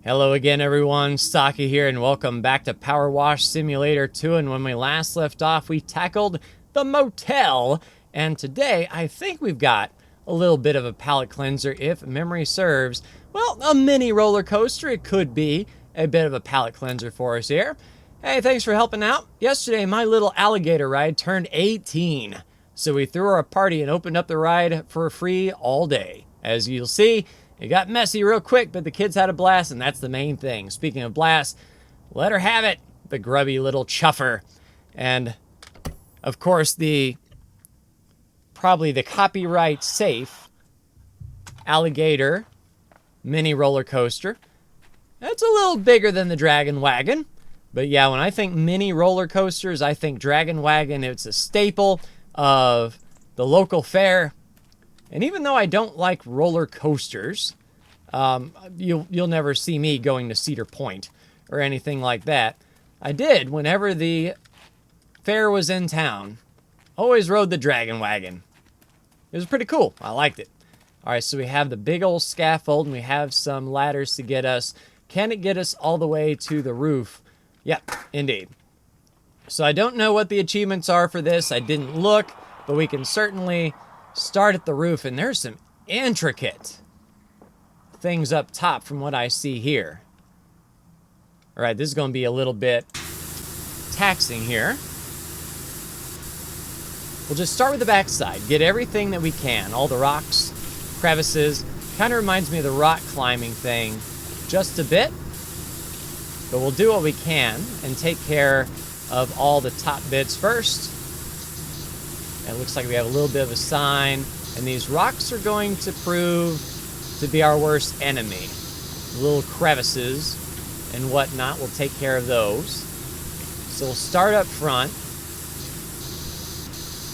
Hello again, everyone. Stocky here, and welcome back to PowerWash Simulator 2. And when we last left off, we tackled the motel. And today, I think we've got a little bit of a palate cleanser, if memory serves. Well, a mini roller coaster. It could be a bit of a palate cleanser for us here. Hey, thanks for helping out. Yesterday, my little alligator ride turned 18. So we threw her a party and opened up the ride for free all day. As you'll see, it got messy real quick, but the kids had a blast, and that's the main thing. Speaking of blast, let her have it, the grubby little chuffer. And, of course, probably the copyright safe alligator mini roller coaster. That's a little bigger than the Dragon Wagon. But yeah, when I think mini roller coasters, I think Dragon Wagon. It's a staple of the local fair. And even though I don't like roller coasters, you'll never see me going to Cedar Point or anything like that. I did, whenever the fair was in town, always rode the Dragon Wagon. It was pretty cool. I liked it. All right, so we have the big old scaffold, and we have some ladders to get us. Can it get us all the way to the roof? Yep, indeed. So I don't know what the achievements are for this. I didn't look, but we can certainly start at the roof, and there's some intricate things up top from what I see here. All right, this is going to be a little bit taxing here. We'll just start with the back side, get everything that we can, all the rocks, crevices. Kind of reminds me of the rock climbing thing just a bit, but we'll do what we can and take care of all the top bits first. It looks like we have a little bit of a sign, and these rocks are going to prove to be our worst enemy. Little crevices and whatnot, we'll take care of those. So we'll start up front,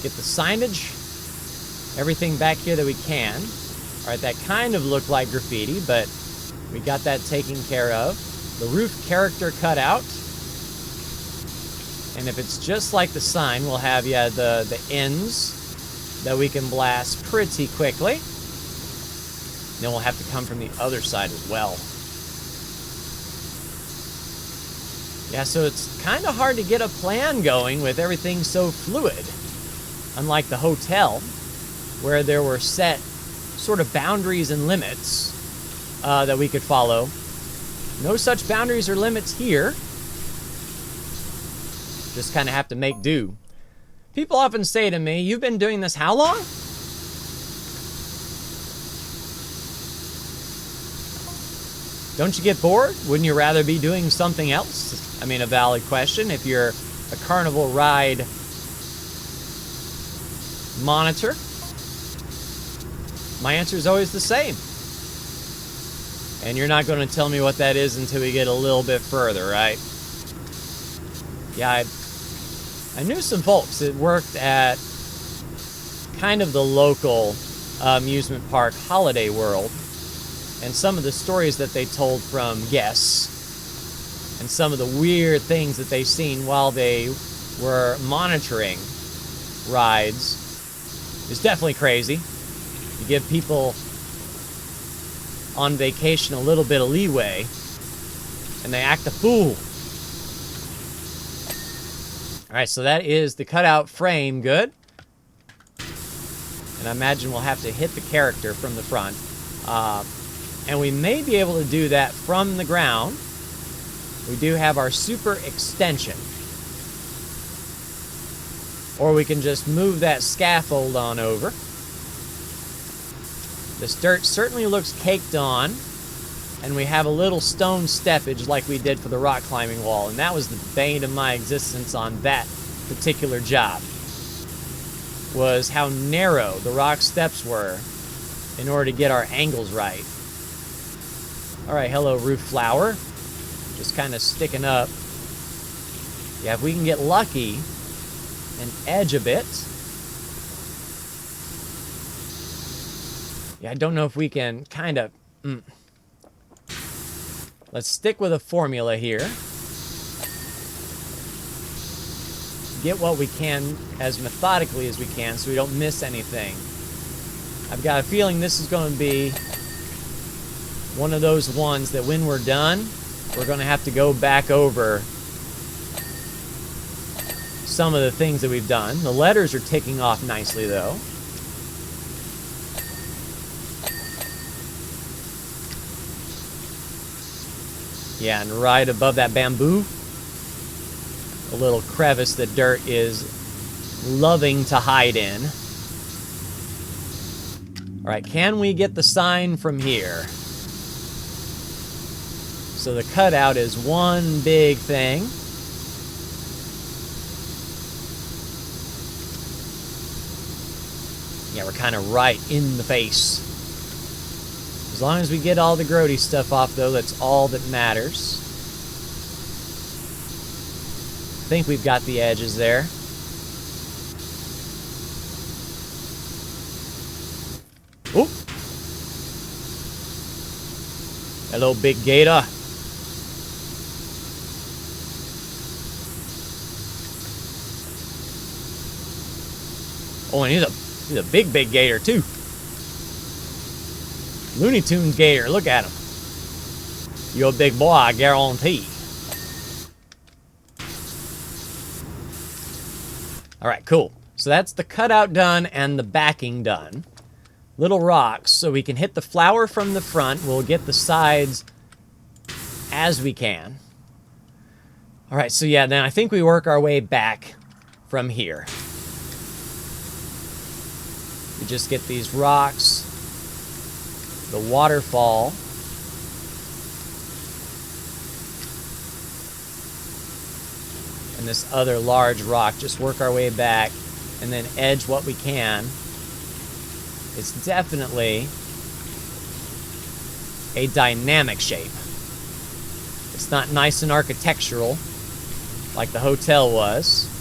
get the signage, everything back here that we can. All right, that kind of looked like graffiti, but we got that taken care of. The roof character cut out. And if it's just like the sign, we'll have, yeah, the ends that we can blast pretty quickly. Then we'll have to come from the other side as well. Yeah, so it's kind of hard to get a plan going with everything so fluid. Unlike the hotel, where there were set sort of boundaries and limits that we could follow. No such boundaries or limits here. Just kind of have to make do. People often say to me, "You've been doing this how long?" Don't you get bored? Wouldn't you rather be doing something else? I mean, a valid question. If you're a carnival ride monitor, my answer is always the same. And you're not going to tell me what that is until we get a little bit further, right? Yeah, I knew some folks that worked at kind of the local amusement park, Holiday World, and some of the stories that they told from guests and some of the weird things that they've seen while they were monitoring rides is definitely crazy. You give people on vacation a little bit of leeway, and they act a fool. All right, so that is the cutout frame good. And I imagine we'll have to hit the character from the front. And we may be able to do that from the ground. We do have our super extension. Or we can just move that scaffold on over. This dirt certainly looks caked on. And we have a little stone steppage like we did for the rock climbing wall. And that was the bane of my existence on that particular job. Was how narrow the rock steps were in order to get our angles right. Alright, hello roof flower. Just kind of sticking up. Yeah, if we can get lucky and edge a bit. Yeah, I don't know if we can kind of... Let's stick with a formula here. Get what we can as methodically as we can so we don't miss anything. I've got a feeling this is going to be one of those ones that when we're done, we're going to have to go back over some of the things that we've done. The letters are ticking off nicely, though. Yeah, and right above that bamboo, a little crevice that dirt is loving to hide in. All right, can we get the sign from here? So the cutout is one big thing. Yeah, we're kind of right in the face. As long as we get all the grody stuff off, though, that's all that matters. I think we've got the edges there. Oh! Hello, big gator. Oh, and he's a big gator, too. Looney Tunes gator, look at him. You're a big boy, I guarantee. All right, cool. So that's the cutout done and the backing done. Little rocks, so we can hit the flower from the front. We'll get the sides as we can. All right, so yeah, then I think we work our way back from here. We just get these rocks, the waterfall, and this other large rock. Just work our way back and then edge what we can. It's definitely a dynamic shape. It's not nice and architectural like the hotel was.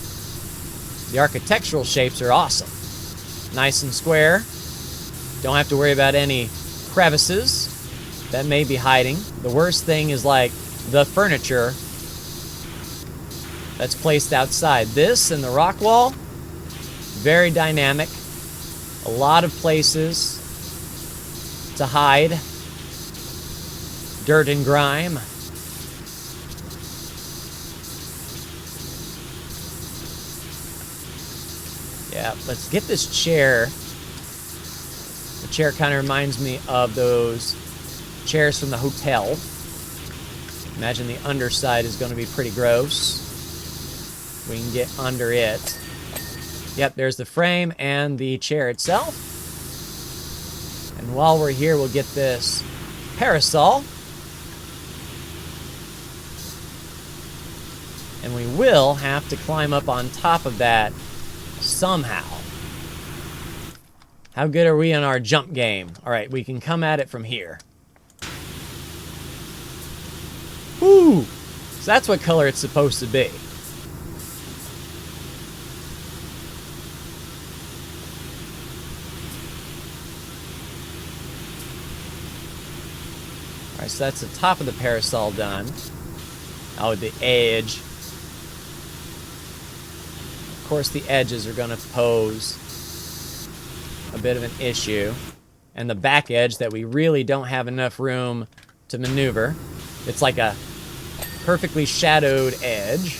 The architectural shapes are awesome. Nice and square. Don't have to worry about any crevices that may be hiding. The worst thing is like the furniture that's placed outside. This and the rock wall, very dynamic. A lot of places to hide. Dirt and grime. Yeah, let's get this chair. The chair kind of reminds me of those chairs from the hotel. Imagine the underside is going to be pretty gross. We can get under it. Yep, there's the frame and the chair itself. And while we're here, we'll get this parasol. And we will have to climb up on top of that somehow. How good are we on our jump game? All right, we can come at it from here. Woo! So that's what color it's supposed to be. All right, so that's the top of the parasol done. Oh, the edge. Of course, the edges are going to pose a bit of an issue. And the back edge that we really don't have enough room to maneuver. It's like a perfectly shadowed edge.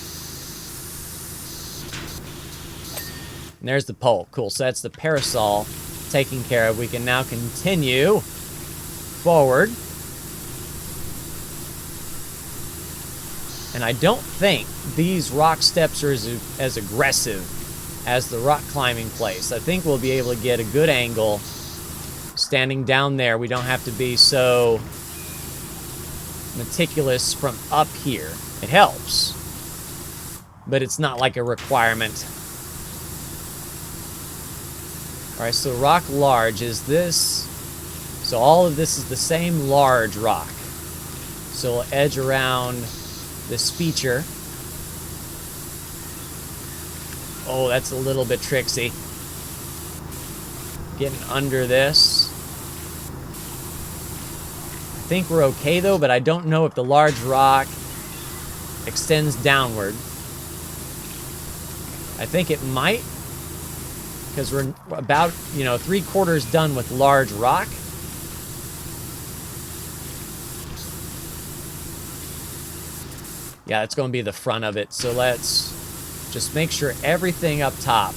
And there's the pole. Cool, so that's the parasol taken care of. We can now continue forward. And I don't think these rock steps are as aggressive as the rock climbing place. I think we'll be able to get a good angle standing down there. We don't have to be so meticulous from up here. It helps, but it's not like a requirement. All right, so rock large is this. So all of this is the same large rock. So we'll edge around this feature. Oh, that's a little bit tricksy. Getting under this. I think we're okay though, but I don't know if the large rock extends downward. I think it might, because we're about, 3/4 done with large rock. Yeah, it's going to be the front of it. So let's just make sure everything up top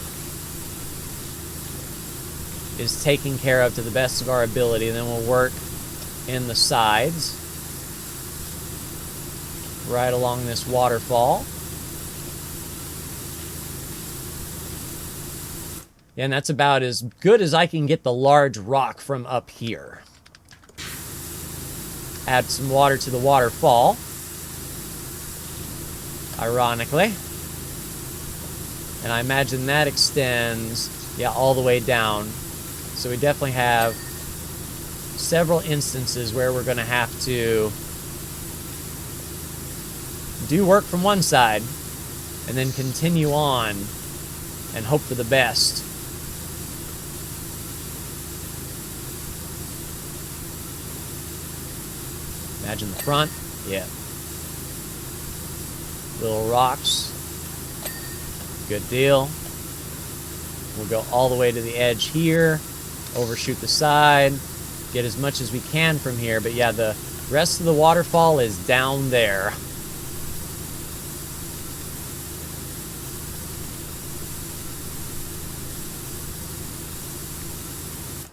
is taken care of to the best of our ability. And then we'll work in the sides right along this waterfall. And that's about as good as I can get the large rock from up here. Add some water to the waterfall, ironically. And I imagine that extends, yeah, all the way down. So we definitely have several instances where we're going to have to do work from one side and then continue on and hope for the best. Imagine the front. Yeah. Little rocks. Good deal. We'll go all the way to the edge here. Overshoot the side. Get as much as we can from here. But yeah, the rest of the waterfall is down there.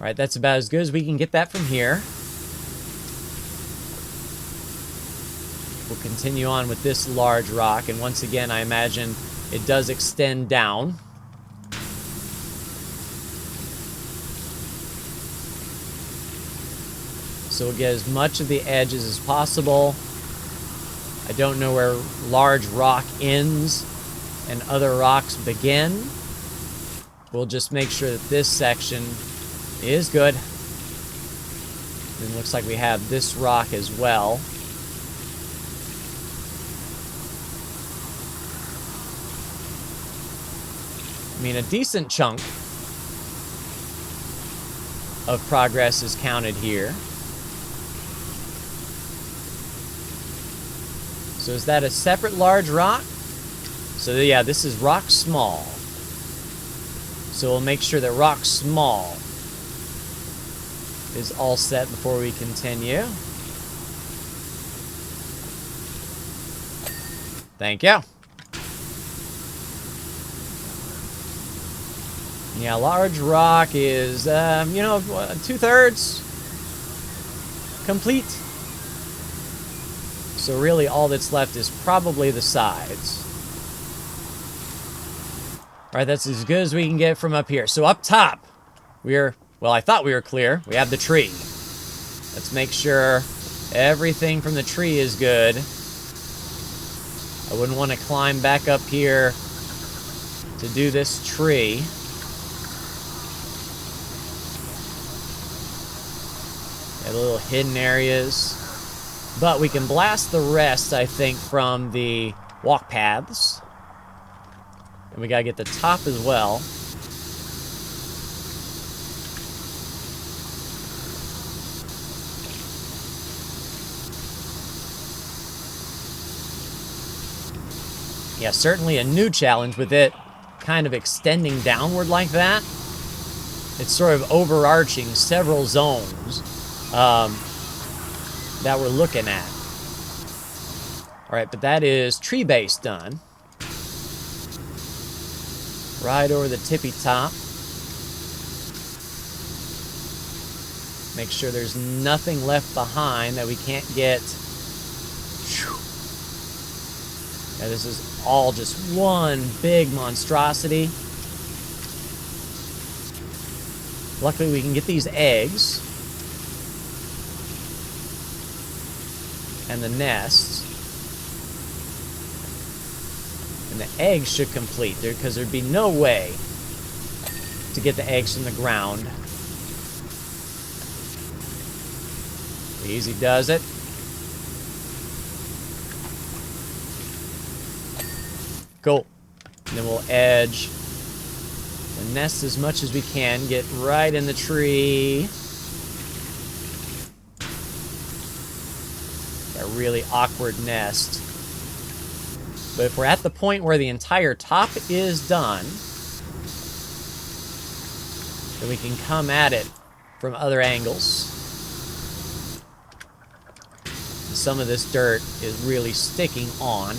Alright, that's about as good as we can get that from here. We'll continue on with this large rock, and once again, I imagine it does extend down. So we'll get as much of the edges as possible. I don't know where large rock ends and other rocks begin. We'll just make sure that this section is good. And it looks like we have this rock as well. I mean, a decent chunk of progress is counted here. So is that a separate large rock? So yeah, this is rock small. So we'll make sure that rock small is all set before we continue. Thank you. Yeah, large rock is, 2/3 complete. So really all that's left is probably the sides. All right, that's as good as we can get from up here. So up top, well, I thought we were clear. We have the tree. Let's make sure everything from the tree is good. I wouldn't want to climb back up here to do this tree. Got little hidden areas. But we can blast the rest, I think, from the walk paths. And we gotta get the top as well. Yeah, certainly a new challenge with it kind of extending downward like that. It's sort of overarching several zones that we're looking at. All right, but that is tree base done. Right over the tippy top. Make sure there's nothing left behind that we can't get. Yeah, this is all just one big monstrosity. Luckily, we can get these eggs. And the nests. And the eggs should complete there, because there'd be no way to get the eggs from the ground. Easy does it. Cool. And then we'll edge the nest as much as we can. Get right in the tree. That really awkward nest. But if we're at the point where the entire top is done, then we can come at it from other angles. some of this dirt is really sticking on.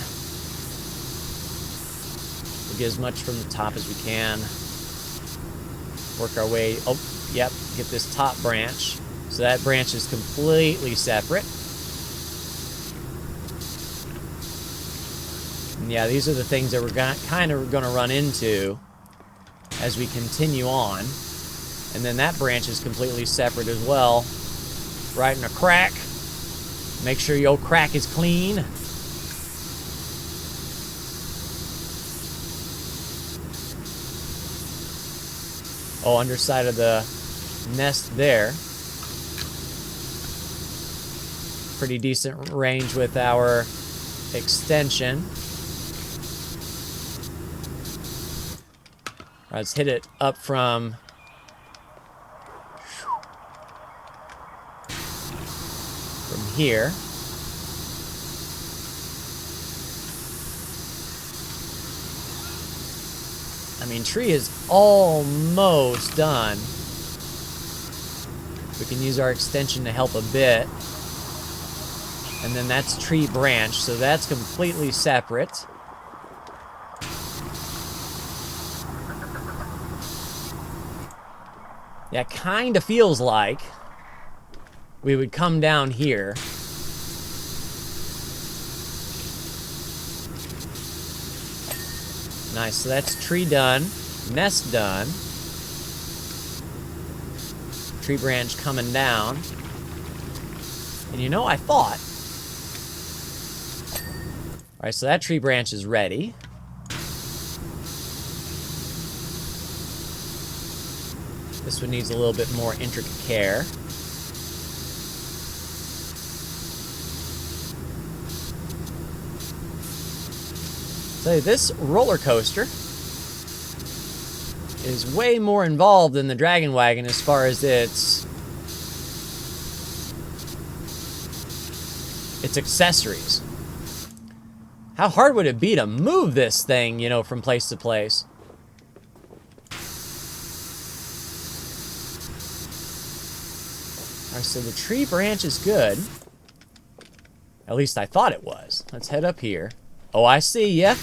We'll get as much from the top as we can. Work our way, oh, yep, get this top branch. So that branch is completely separate. And yeah, these are the things that we're kind of going to run into as we continue on. And then that branch is completely separate as well. Right in a crack. Make sure your crack is clean. Oh, underside of the nest there. Pretty decent range with our extension. Let's hit it up from here. I mean, tree is almost done. We can use our extension to help a bit. And then that's tree branch, so that's completely separate. Yeah, it kind of feels like we would come down here. Nice, so that's tree done, nest done. Tree branch coming down. And you know, I thought... Alright, so that tree branch is ready. This one needs a little bit more intricate care. So this roller coaster is way more involved than the Dragon Wagon as far as its accessories. How hard would it be to move this thing, you know, from place to place? Alright, so the tree branch is good. At least I thought it was. Let's head up here. Oh, I see ya.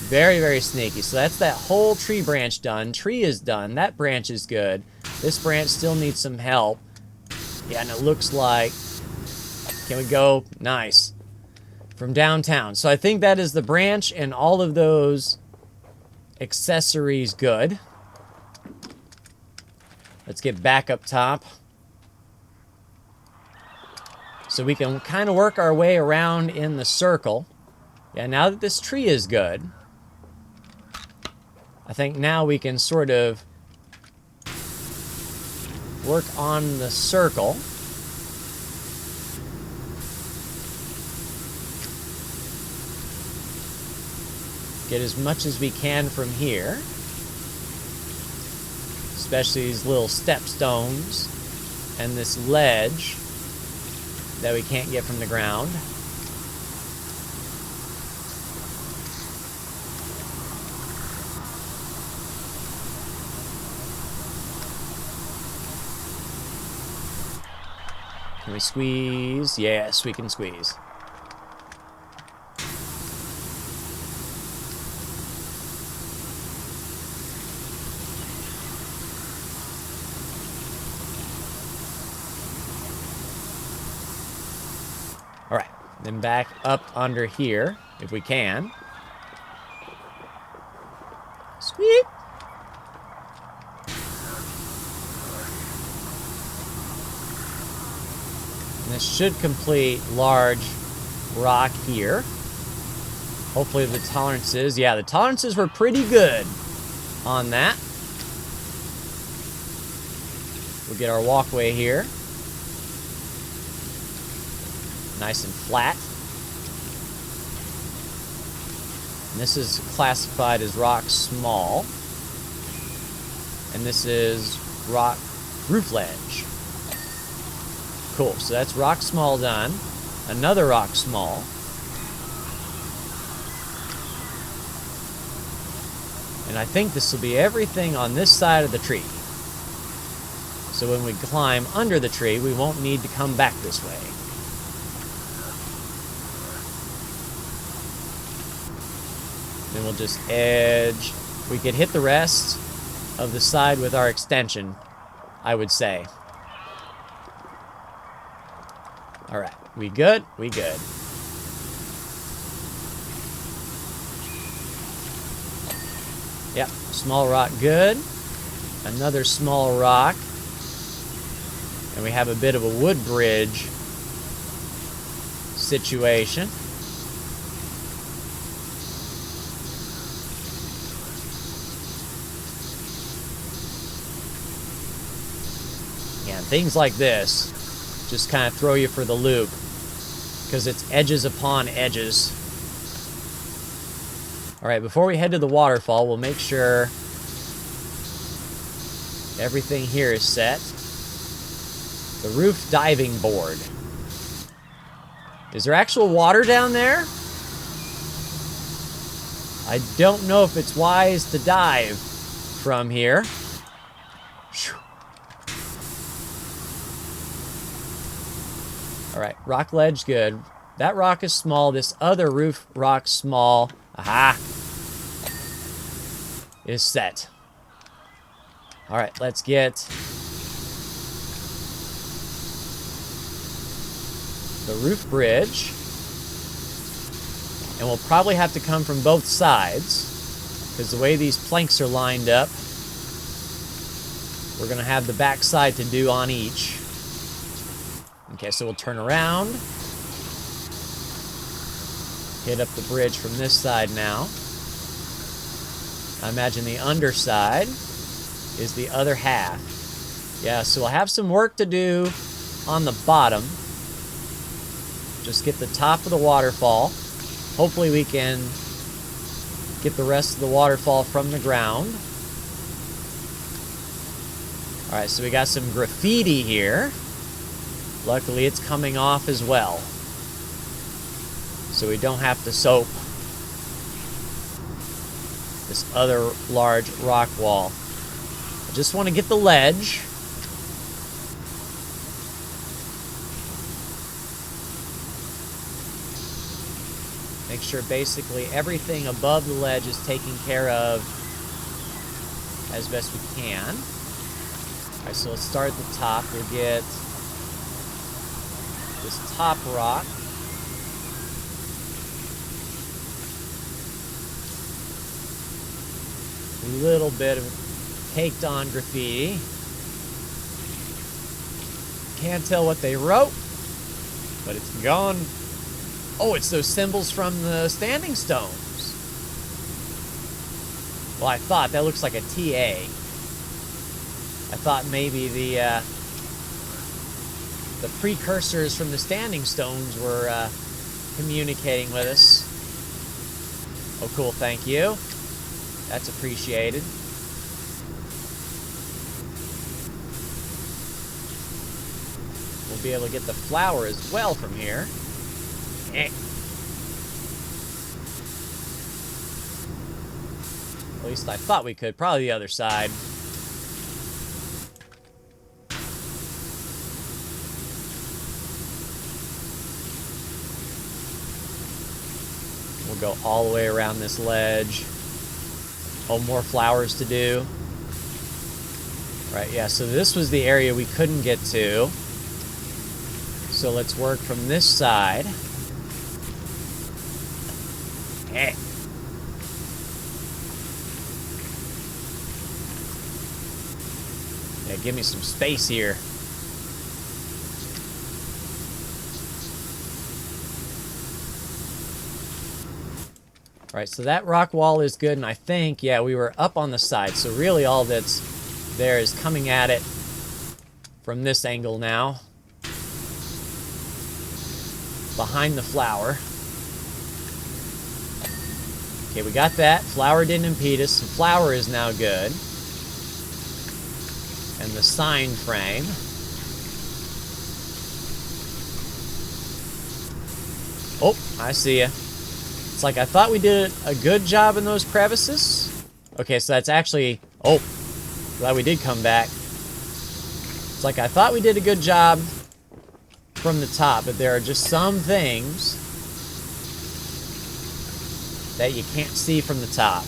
Very, very sneaky. So that's that whole tree branch done. Tree is done. That branch is good. This branch still needs some help. Yeah, and it looks like... Can we go? Nice. From downtown. So I think that is the branch and all of those accessories good. Let's get back up top. So we can kind of work our way around in the circle. Yeah, now that this tree is good, I think now we can sort of work on the circle. Get as much as we can from here. Especially these little stepstones and this ledge that we can't get from the ground. Can we squeeze? Yes, we can squeeze. All right, then back up under here, if we can. Sweet. And this should complete large rock here. Hopefully the tolerances, yeah, the tolerances were pretty good on that. We'll get our walkway here. Nice and flat. And this is classified as rock small. And this is rock roof ledge. Cool, so that's rock small done. Another rock small. And I think this will be everything on this side of the tree. So when we climb under the tree, we won't need to come back this way. Then we'll just edge. We could hit the rest of the side with our extension, I would say. All right, we good? We good. Yep, small rock good. Another small rock. And we have a bit of a wood bridge situation. Yeah, and things like this just kind of throw you for the loop because it's edges upon edges. All right, before we head to the waterfall, we'll make sure everything here is set. The roof diving board. Is there actual water down there? I don't know if it's wise to dive from here. All right, rock ledge, good. That rock is small. This other roof rock, small. Aha! Is set. All right, let's get the roof bridge. And we'll probably have to come from both sides because the way these planks are lined up, we're going to have the back side to do on each. Okay, so we'll turn around. Hit up the bridge from this side now. I imagine the underside is the other half. Yeah, so we'll have some work to do on the bottom. Just get the top of the waterfall. Hopefully we can get the rest of the waterfall from the ground. All right, so we got some graffiti here. Luckily, it's coming off as well. So we don't have to soap this other large rock wall. I just want to get the ledge. Make sure basically everything above the ledge is taken care of as best we can. All right, so let's start at the top. We'll get this top rock. A little bit of caked on graffiti. Can't tell what they wrote, but it's gone. Oh, it's those symbols from the standing stones. Well, I thought that looks like a TA. I thought maybe the precursors from the standing stones were communicating with us. Oh, cool, thank you. That's appreciated. We'll be able to get the flower as well from here. At least I thought we could. Probably the other side. We'll go all the way around this ledge. Oh, more flowers to do. Right, yeah, so this was the area we couldn't get to. So let's work from this side. Yeah, give me some space here. All right, so that rock wall is good, and I think, yeah, we were up on the side, so really all that's there is coming at it from this angle now. Behind the flower. Okay, we got that. Flower didn't impede us. The flower is now good. And the sign frame. Oh, I see ya. It's like I thought we did a good job in those crevices. Okay, so that's actually... Oh, glad we did come back. It's like I thought we did a good job from the top, but there are just some things that you can't see from the top.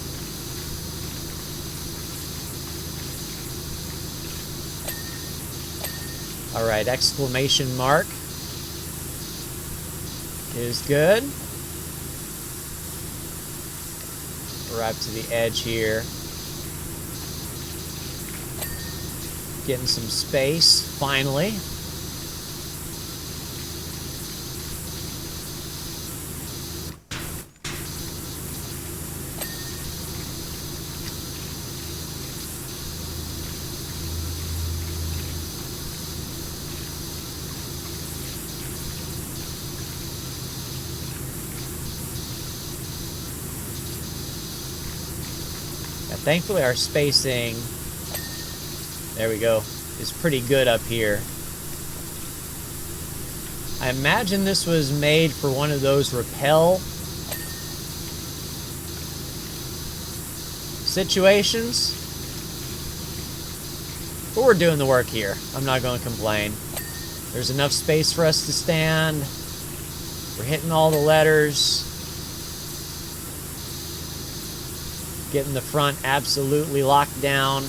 All right, exclamation mark is good. We're up to the edge here. Getting some space, finally. Thankfully, our spacing, there we go, is pretty good up here. I imagine this was made for one of those rappel situations. But we're doing the work here. I'm not going to complain. There's enough space for us to stand. We're hitting all the letters. Getting the front absolutely locked down.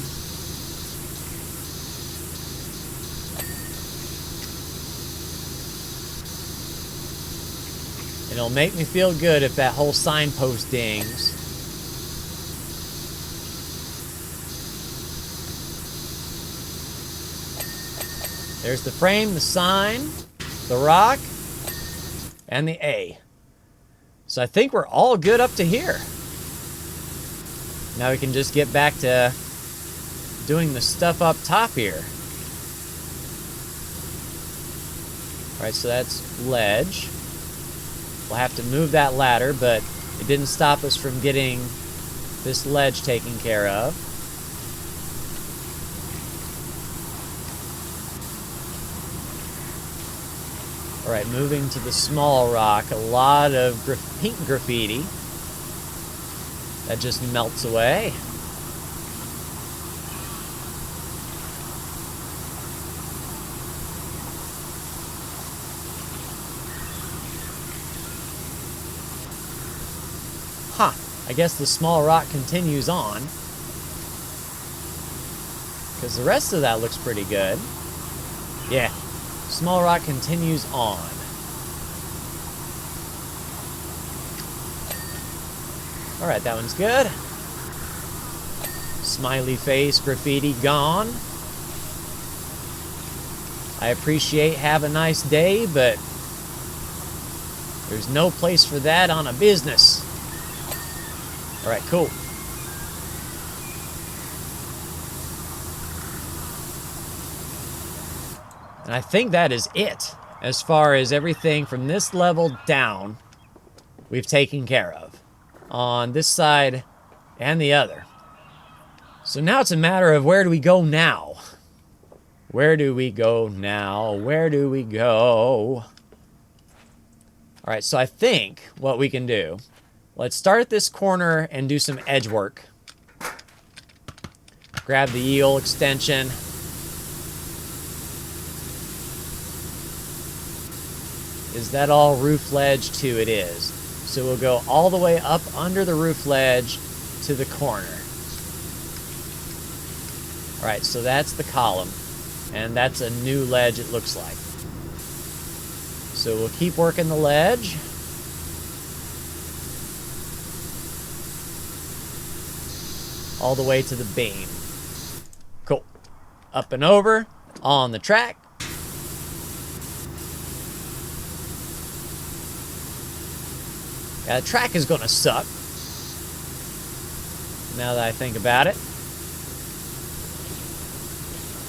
And it'll make me feel good if that whole signpost dings. There's the frame, the sign, the rock, and the A. So I think we're all good up to here. Now we can just get back to doing the stuff up top here. Alright, so that's ledge. We'll have to move that ladder, but it didn't stop us from getting this ledge taken care of. Alright, moving to the small rock. A lot of pink graffiti. That just melts away. Huh. I guess the small rock continues on. Because the rest of that looks pretty good. Yeah. Small rock continues on. Alright, that one's good. Smiley face, graffiti gone. I appreciate have a nice day, but there's no place for that on a business. Alright, cool. And I think that is it. As far as everything from this level down, we've taken care of. On this side and the other. So now it's a matter of where do we go now? Where do we go now? Where do we go? Alright, so I think what we can do, let's start at this corner and do some edge work. Grab the eel extension. Is that all roof ledge too? It is. So we'll go all the way up under the roof ledge to the corner. Alright, so that's the column. And that's a new ledge, it looks like. So we'll keep working the ledge. All the way to the beam. Cool. Up and over, on the track. Yeah, the track is going to suck. Now that I think about it.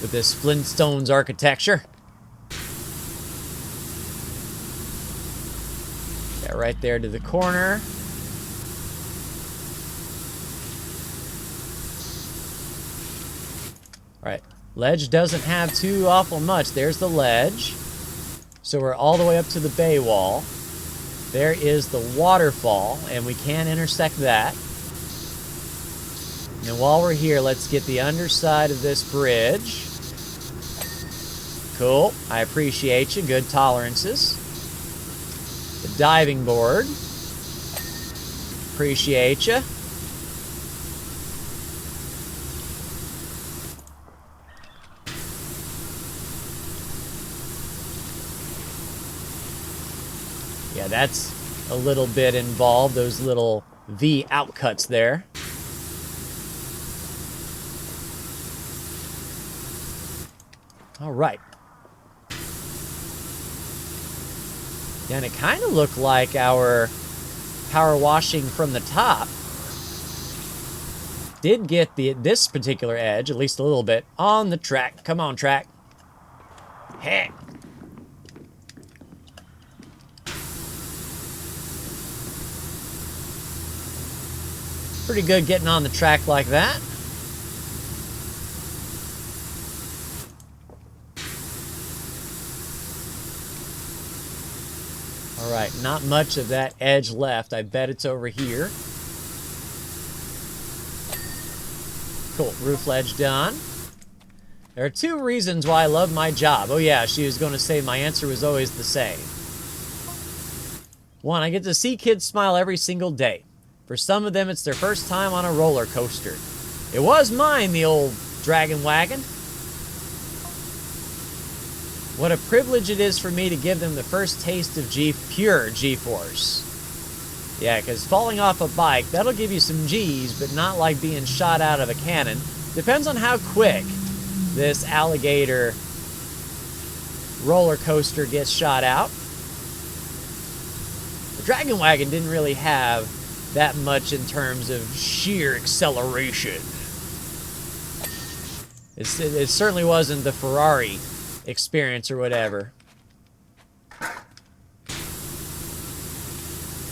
With this Flintstones architecture. Yeah, right there to the corner. Alright, ledge doesn't have too awful much. There's the ledge. So we're all the way up to the bay wall. There is the waterfall, and we can intersect that. And while we're here, let's get the underside of this bridge. Cool. I appreciate you. Good tolerances. The diving board. Appreciate you. Yeah, that's a little bit involved, those little V outcuts there. All right. Yeah, and it kind of looked like our power washing from the top did get this particular edge, at least a little bit, on the track. Come on, track. Heck. Pretty good getting on the track like that. All right, not much of that edge left. I bet it's over here. Cool, roof ledge done. There are 2 reasons why I love my job. Oh yeah, she was going to say my answer was always the same. 1, I get to see kids smile every single day. For some of them, it's their first time on a roller coaster. It was mine, the old dragon wagon. What a privilege it is for me to give them the first taste of pure Geforce. Yeah, because falling off a bike, that'll give you some G's, but not like being shot out of a cannon. Depends on how quick this alligator roller coaster gets shot out. The dragon wagon didn't really have that much in terms of sheer acceleration. It certainly wasn't the Ferrari experience or whatever.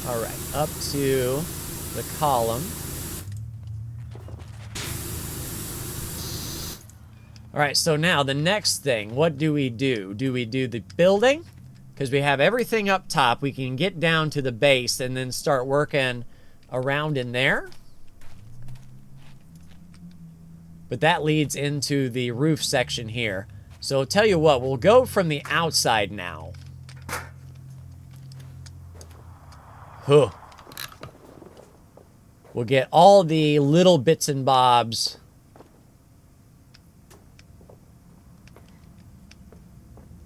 All right, up to the column. All right, so now the next thing, what do we do? Do we do the building? Because we have everything up top, we can get down to the base and then start working around in there. But that leads into the roof section here. So I'll tell you what, we'll go from the outside now. Huh. We'll get all the little bits and bobs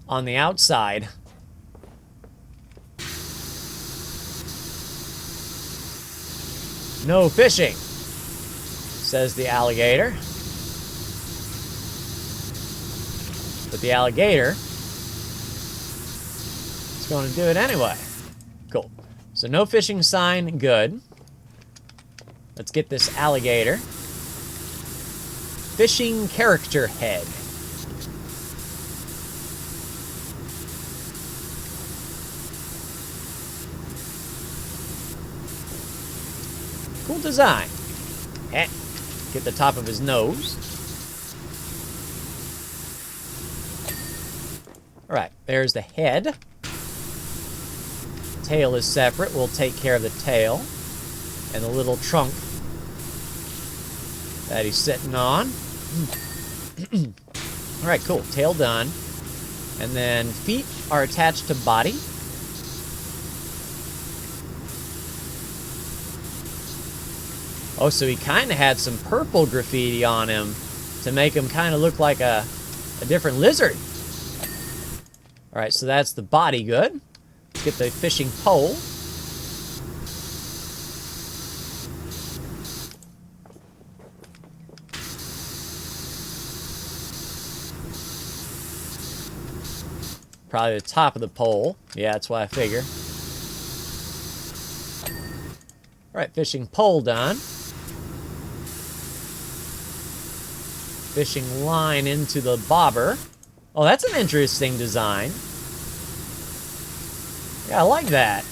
on the outside. No fishing, says the alligator. But the alligator is going to do it anyway. Cool. So no fishing sign, good. Let's get this alligator. Fishing character head. Cool design. Get the top of his nose. All right, there's the head. Tail is separate. We'll take care of the tail and the little trunk that he's sitting on. All right, cool. Tail done. And then feet are attached to body. Oh, so he kind of had some purple graffiti on him to make him kind of look like a different lizard. All right, so that's the body good. Let's get the fishing pole. Probably the top of the pole. Yeah, that's what I figure. All right, fishing pole done. Fishing line into the bobber. Oh, that's an interesting design. Yeah, I like that.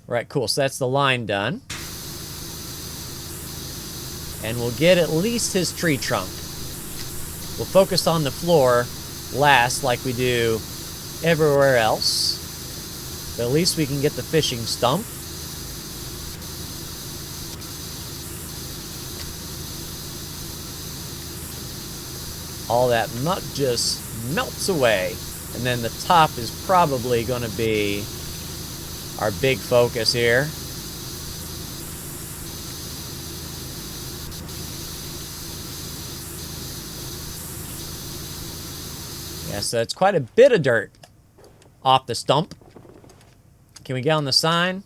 All right, cool. So that's the line done. And we'll get at least his tree trunk. We'll focus on the floor last like we do everywhere else. But at least we can get the fishing stump. All that muck just melts away. And then the top is probably going to be our big focus here. Yeah, so it's quite a bit of dirt off the stump. Can we get on the sign?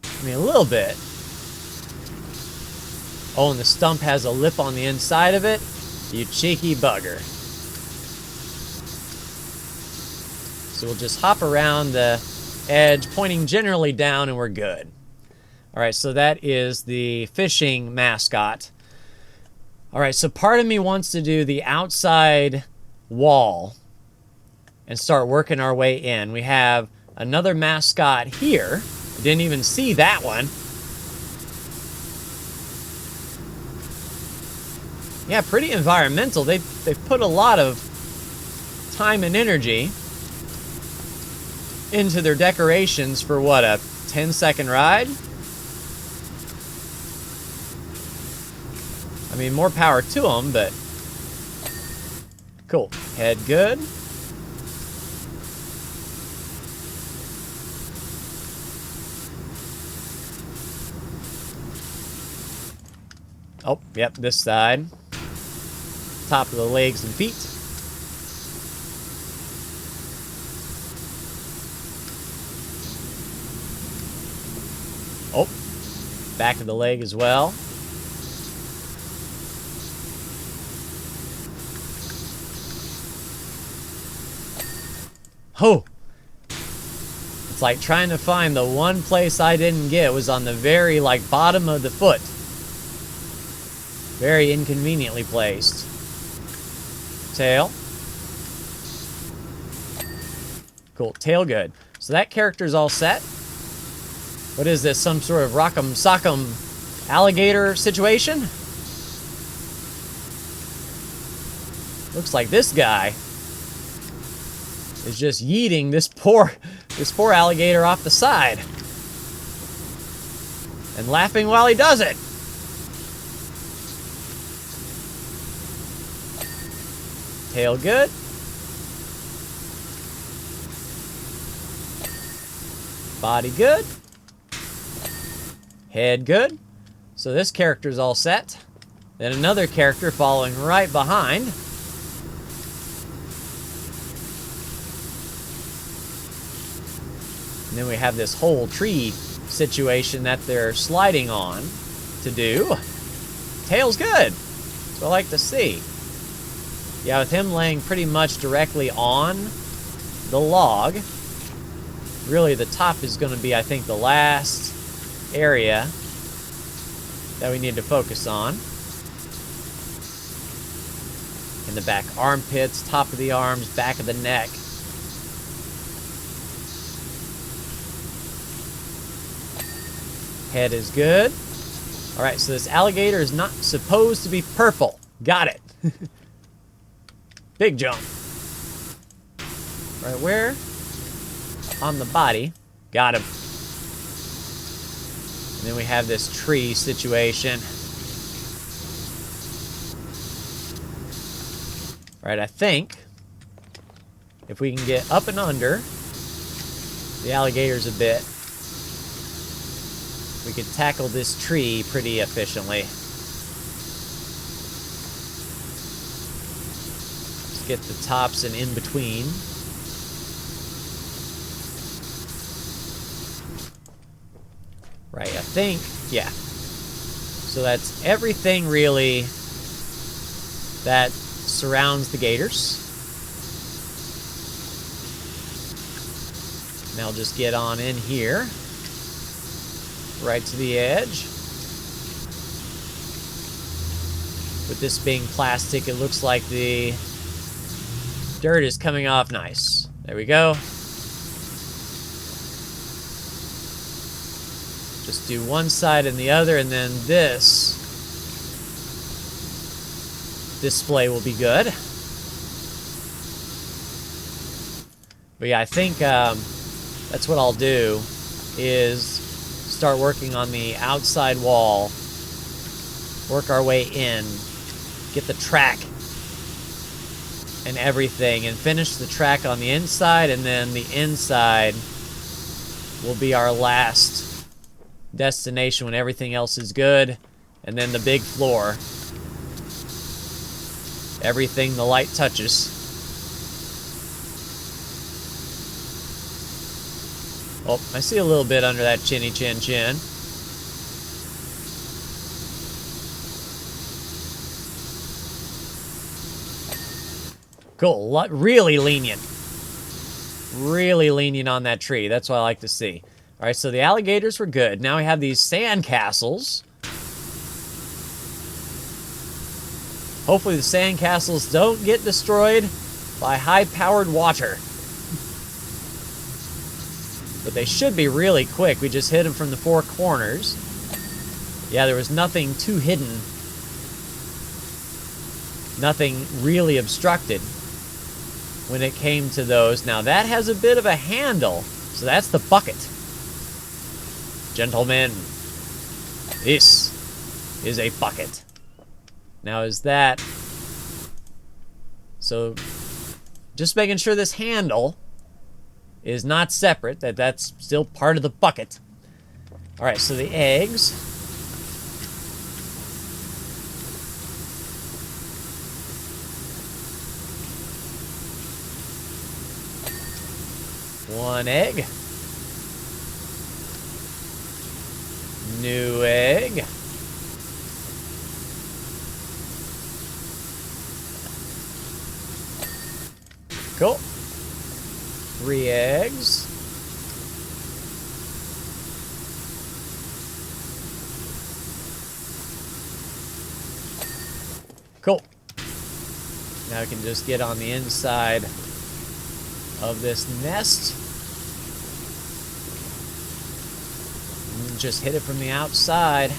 I mean, a little bit. Oh, and the stump has a lip on the inside of it. You cheeky bugger. So we'll just hop around the edge, pointing generally down, and we're good. All right, so that is the fishing mascot. All right, so part of me wants to do the outside wall and start working our way in. We have another mascot here. I didn't even see that one. Yeah, pretty environmental. They've put a lot of time and energy into their decorations for what, a 10-second ride? I mean, more power to them, but cool. Head good. Oh, yep, this side. Top of the legs and feet. Oh, back of the leg as well. Oh! It's like trying to find the one place I didn't get was on the very, bottom of the foot. Very inconveniently placed. Tail. Cool, tail good. So that character's all set. What is this, some sort of rock'em sock'em alligator situation? Looks like this guy is just yeeting this poor alligator off the side. And laughing while he does it. Tail good. Body good. Head good. So this character's all set. Then another character following right behind. And then we have this whole tree situation that they're sliding on to do. Tail's good. That's what I like to see. Yeah, with him laying pretty much directly on the log, really the top is going to be, I think, the last area that we need to focus on. In the back armpits, top of the arms, back of the neck. Head is good. All right, so this alligator is not supposed to be purple. Got it. Big jump. Right where? On the body. Got him. And then we have this tree situation. Right, I think if we can get up and under the alligators a bit, we could tackle this tree pretty efficiently. Get the tops and in between. Right, I think, yeah. So that's everything really that surrounds the gators. Now just get on in here, right to the edge. With this being plastic, it looks like the dirt is coming off nice. There we go. Just do one side and the other, and then this display will be good. But yeah, I think that's what I'll do, is start working on the outside wall, work our way in, get the track and everything, and finish the track on the inside, and then the inside will be our last destination when everything else is good. And then the big floor. Everything the light touches. Oh, I see a little bit under that chinny chin chin. Cool. Really lenient. Really lenient on that tree. That's what I like to see. All right, so the alligators were good. Now we have these sand castles. Hopefully the sand castles don't get destroyed by high-powered water. But they should be really quick. We just hit them from the four corners. Yeah, there was nothing too hidden. Nothing really obstructed when it came to those. Now that has a bit of a handle, so that's the bucket. Gentlemen, this is a bucket. Now is that... So, just making sure this handle is not separate, that's still part of the bucket. Alright, so the eggs. One egg. New egg. Cool. 3 eggs. Cool. Now we can just get on the inside of this nest. And just hit it from the outside.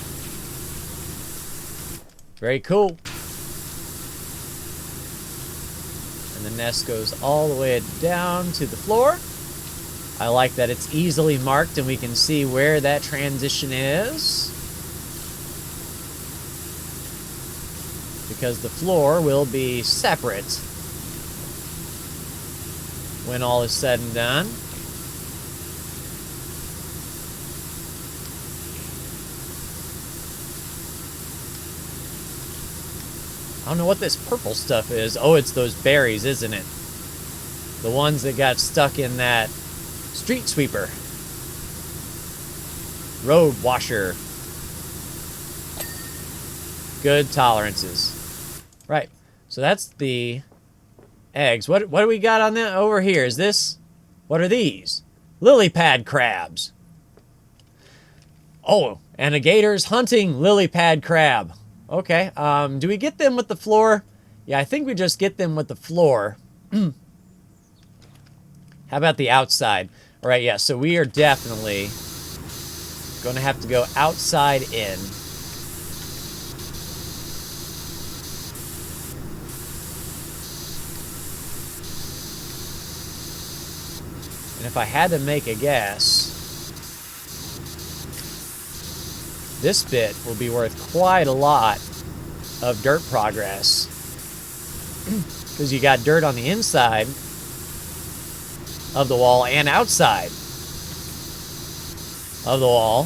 Very cool. And the nest goes all the way down to the floor. I like that it's easily marked and we can see where that transition is. Because the floor will be separate when all is said and done. I don't know what this purple stuff is. Oh, it's those berries, isn't it? The ones that got stuck in that street sweeper. Road washer. Good tolerances. Right. So that's the eggs. What do we got on that over here? Is this... What are these? Lily pad crabs. Oh, and a gator's hunting lily pad crab. Okay, do we get them with the floor? Yeah, I think we just get them with the floor. How about the outside? All right, yeah, so we are definitely going to have to go outside in. And if I had to make a guess, this bit will be worth quite a lot of dirt progress. Because you got dirt on the inside of the wall and outside of the wall.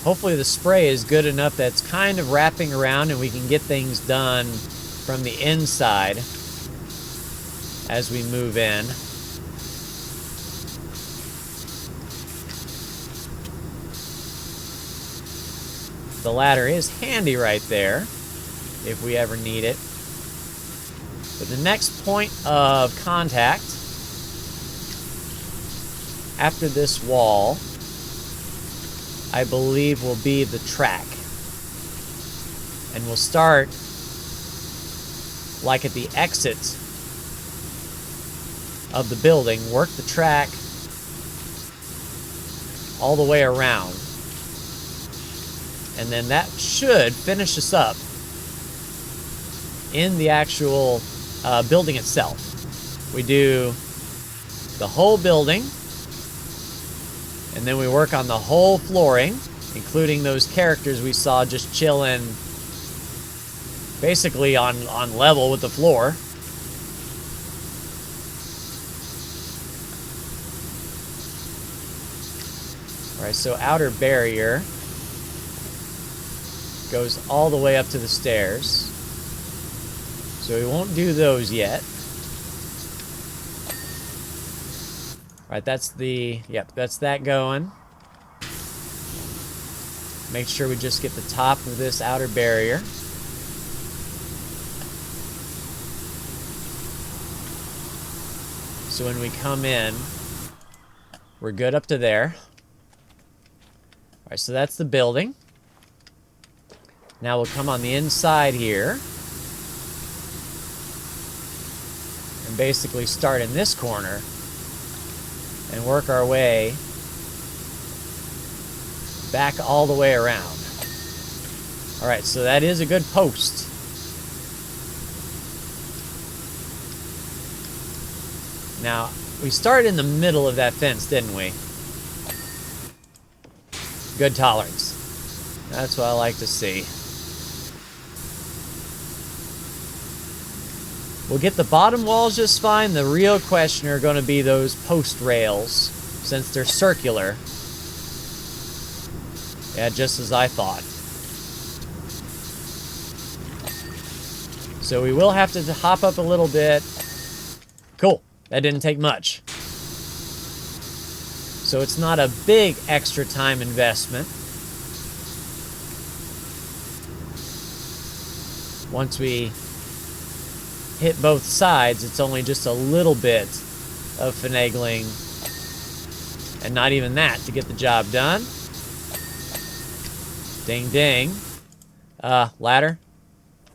Hopefully the spray is good enough that it's kind of wrapping around and we can get things done from the inside as we move in. The ladder is handy right there if we ever need it. But the next point of contact after this wall, I believe, will be the track. And we'll start like at the exit of the building, work the track all the way around. And then that should finish us up in the actual building itself. We do the whole building, and then we work on the whole flooring, including those characters we saw just chilling basically on level with the floor. All right, so outer barrier goes all the way up to the stairs. So we won't do those yet. All right, that's the, yep, that's that going. Make sure we just get the top of this outer barrier. So when we come in, we're good up to there. All right, so that's the building. Now we'll come on the inside here. And basically start in this corner and work our way back all the way around. All right, so that is a good post. Now, we started in the middle of that fence, didn't we? Good tolerance. That's what I like to see. We'll get the bottom walls just fine. The real question are going to be those post rails, since they're circular. Yeah, just as I thought. So we will have to hop up a little bit. Cool. That didn't take much. So it's not a big extra time investment. Once we hit both sides, it's only just a little bit of finagling, and not even that to get the job done. Ding ding. Ladder,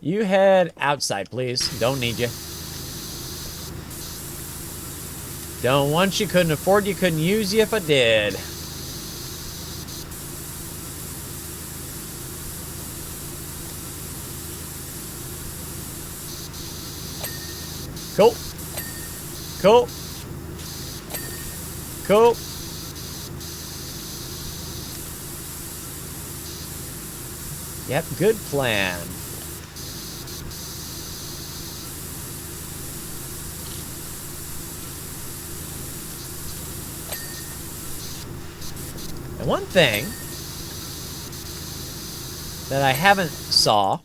you head outside, please. Don't need you. Don't want you, couldn't afford you, couldn't use you if I did. Cool. Cool. Cool. Yep, good plan. And one thing that I haven't saw,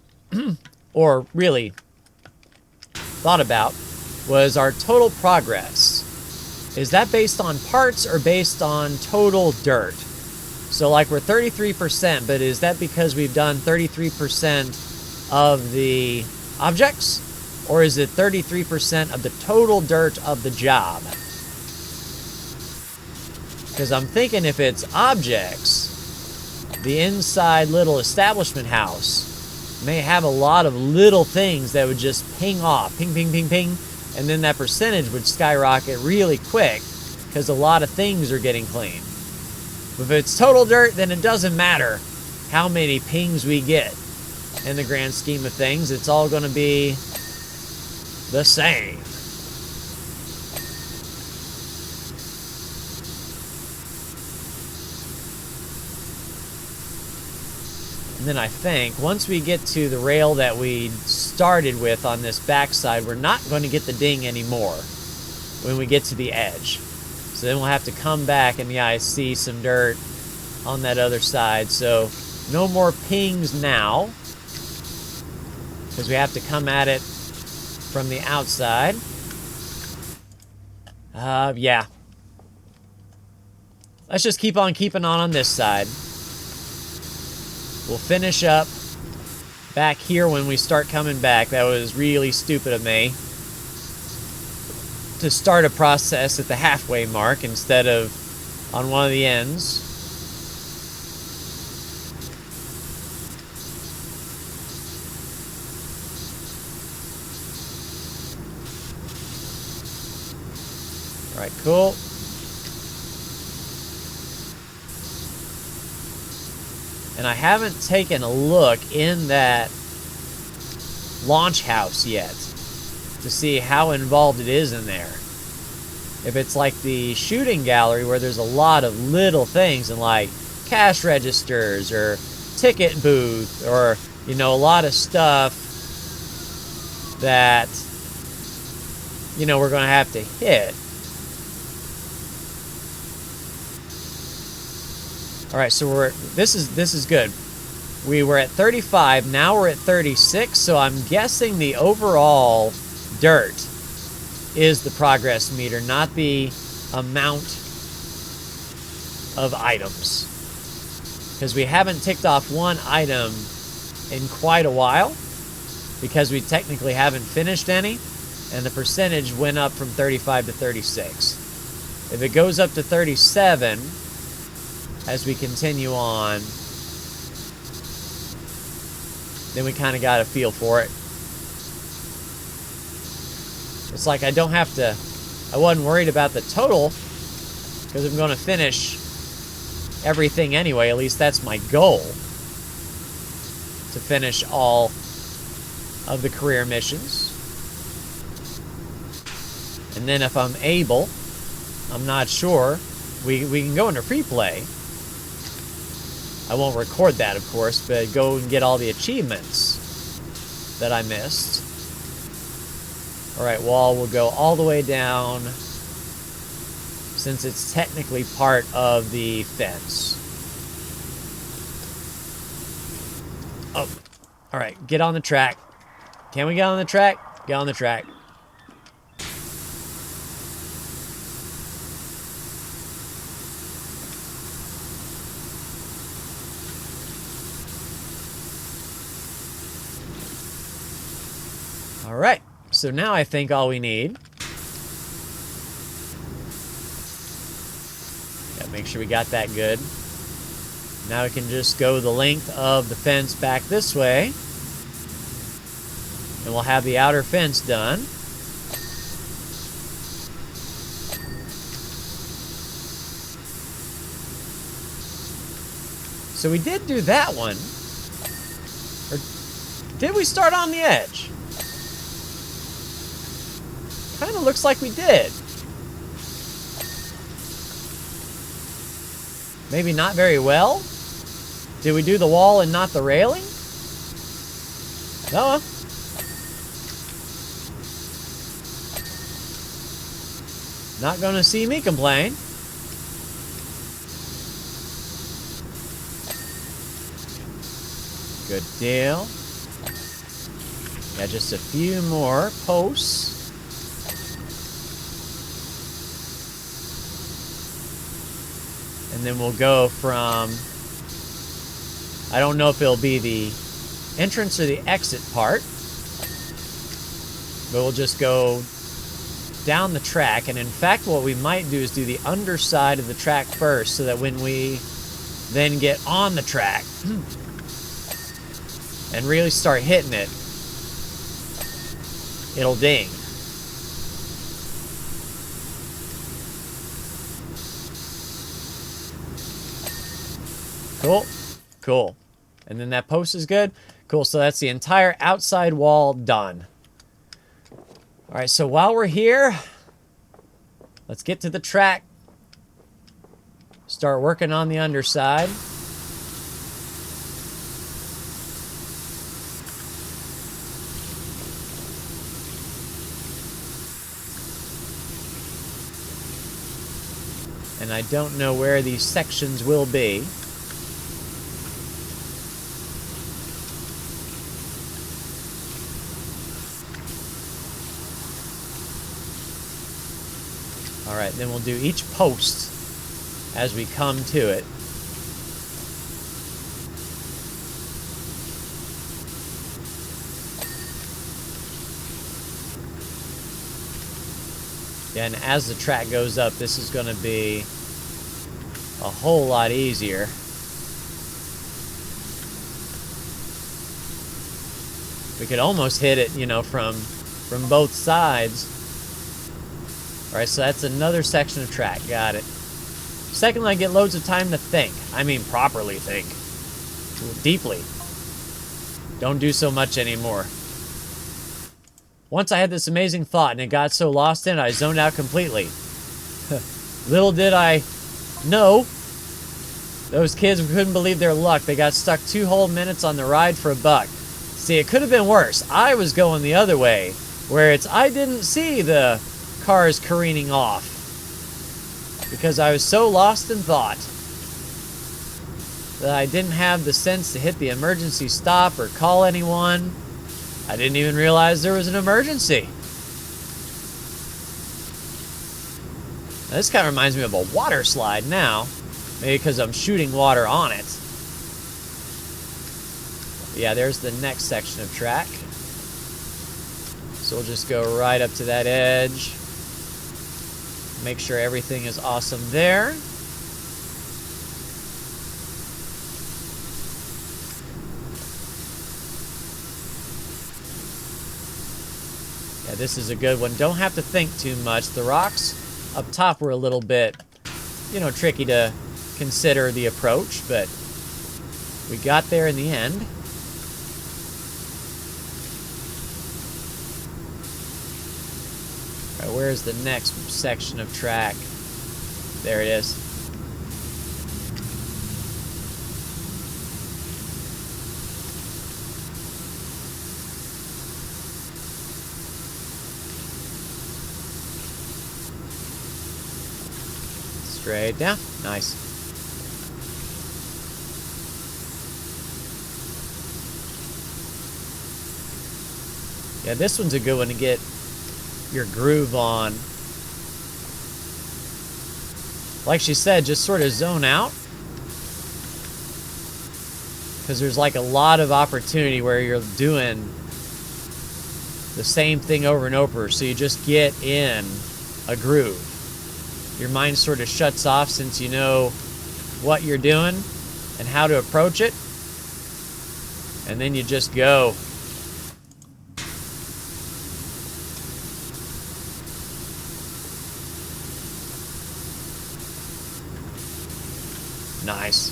or really thought about, was our total progress. Is that based on parts or based on total dirt? So like we're 33%, but is that because we've done 33% of the objects? Or is it 33% of the total dirt of the job? Because I'm thinking if it's objects, the inside little establishment house may have a lot of little things that would just ping off, ping, ping, ping, ping, and then that percentage would skyrocket really quick because a lot of things are getting cleaned. But if it's total dirt, then it doesn't matter how many pings we get. In the grand scheme of things, it's all going to be the same. And then I think once we get to the rail that we started with on this backside, we're not going to get the ding anymore when we get to the edge. So then we'll have to come back, and yeah, I see some dirt on that other side. So no more pings now, because we have to come at it from the outside. Yeah. Let's just keep on keeping on this side. We'll finish up back here when we start coming back. That was really stupid of me to start a process at the halfway mark instead of on one of the ends. All right, cool. And I haven't taken a look in that launch house yet to see how involved it is in there. If it's like the shooting gallery where there's a lot of little things and like cash registers or ticket booth or, you know, a lot of stuff that, you know, we're going to have to hit. All right, so this is good. We were at 35, now we're at 36, so I'm guessing the overall dirt is the progress meter, not the amount of items. Because we haven't ticked off one item in quite a while, because we technically haven't finished any, and the percentage went up from 35 to 36. If it goes up to 37, as we continue on, then we kind of got a feel for it. It's like I don't have to, I wasn't worried about the total, because I'm going to finish everything anyway. At least that's my goal, to finish all of the career missions. And then if I'm able, I'm not sure, we can go into free play. I won't record that, of course, but go and get all the achievements that I missed. Alright, wall will go all the way down, since it's technically part of the fence. Oh, alright, get on the track. Can we get on the track? Get on the track. All right, so now I think all we need, gotta make sure we got that good. Now we can just go the length of the fence back this way, and we'll have the outer fence done. So we did do that one. Or did we start on the edge? Kind of looks like we did. Maybe not very well. Did we do the wall and not the railing? No. Not gonna see me complain. Good deal. Got just a few more posts. And then we'll go from, I don't know if it'll be the entrance or the exit part, but we'll just go down the track. And in fact, what we might do is do the underside of the track first, so that when we then get on the track and really start hitting it, it'll ding. Cool, cool. And then that post is good. Cool, so that's the entire outside wall done. All right, so while we're here, let's get to the track. Start working on the underside. And I don't know where these sections will be. All right, then we'll do each post as we come to it. Yeah, and as the track goes up, this is going to be a whole lot easier. We could almost hit it, you know, from both sides. All right, so that's another section of track. Got it. Secondly, I get loads of time to think. I mean, properly think. Deeply. Don't do so much anymore. Once I had this amazing thought, and it got so lost in it, I zoned out completely. Little did I know, those kids couldn't believe their luck. They got stuck 2 whole minutes on the ride for $1. See, it could have been worse. I was going the other way, where I didn't see the cars careening off because I was so lost in thought that I didn't have the sense to hit the emergency stop or call anyone. I didn't even realize there was an emergency. Now, this kind of reminds me of a water slide now, maybe because I'm shooting water on it. Yeah, there's the next section of track. So we'll just go right up to that edge. Make sure everything is awesome there. Yeah, this is a good one. Don't have to think too much. The rocks up top were a little bit, you know, tricky to consider the approach, but we got there in the end. All right, where's the next section of track? There it is. Straight down. Nice. Yeah, this one's a good one to get your groove on. Like she said, just sort of zone out. Because there's like a lot of opportunity where you're doing the same thing over and over. So you just get in a groove. Your mind sort of shuts off since you know what you're doing and how to approach it. And then you just go. Nice.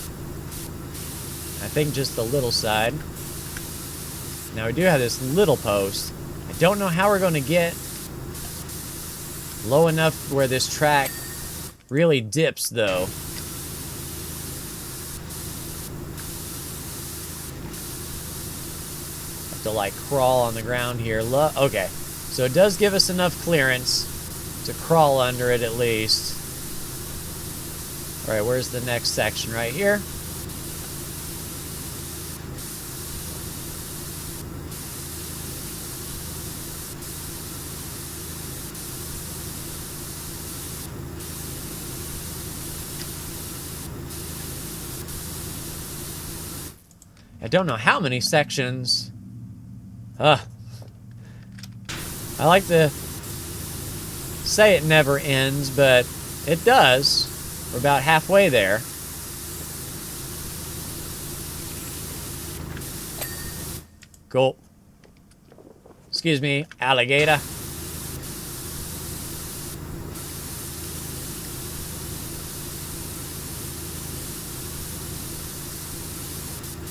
I think just the little side. Now we do have this little post. I don't know how we're going to get low enough where this track really dips, though. Have to like crawl on the ground here. Okay, so it does give us enough clearance to crawl under it at least. All right, where's the next section? Right here. I don't know how many sections. I like to say it never ends, but it does. We're about halfway there. Cool. Excuse me, alligator.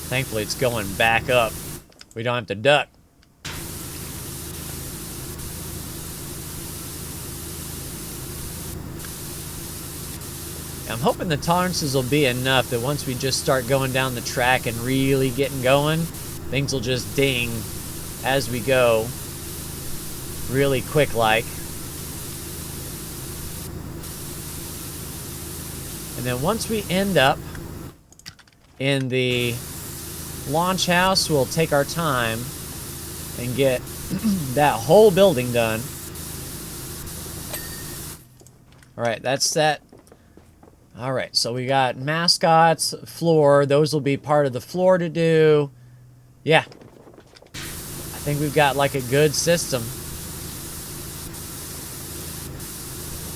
Thankfully, it's going back up. We don't have to duck. I'm hoping the tolerances will be enough that once we just start going down the track and really getting going, things will just ding as we go, really quick like. And then once we end up in the launch house, we'll take our time and get that whole building done. All right, that's set. All right, so we got mascots, floor. Those will be part of the floor to do. Yeah, I think we've got like a good system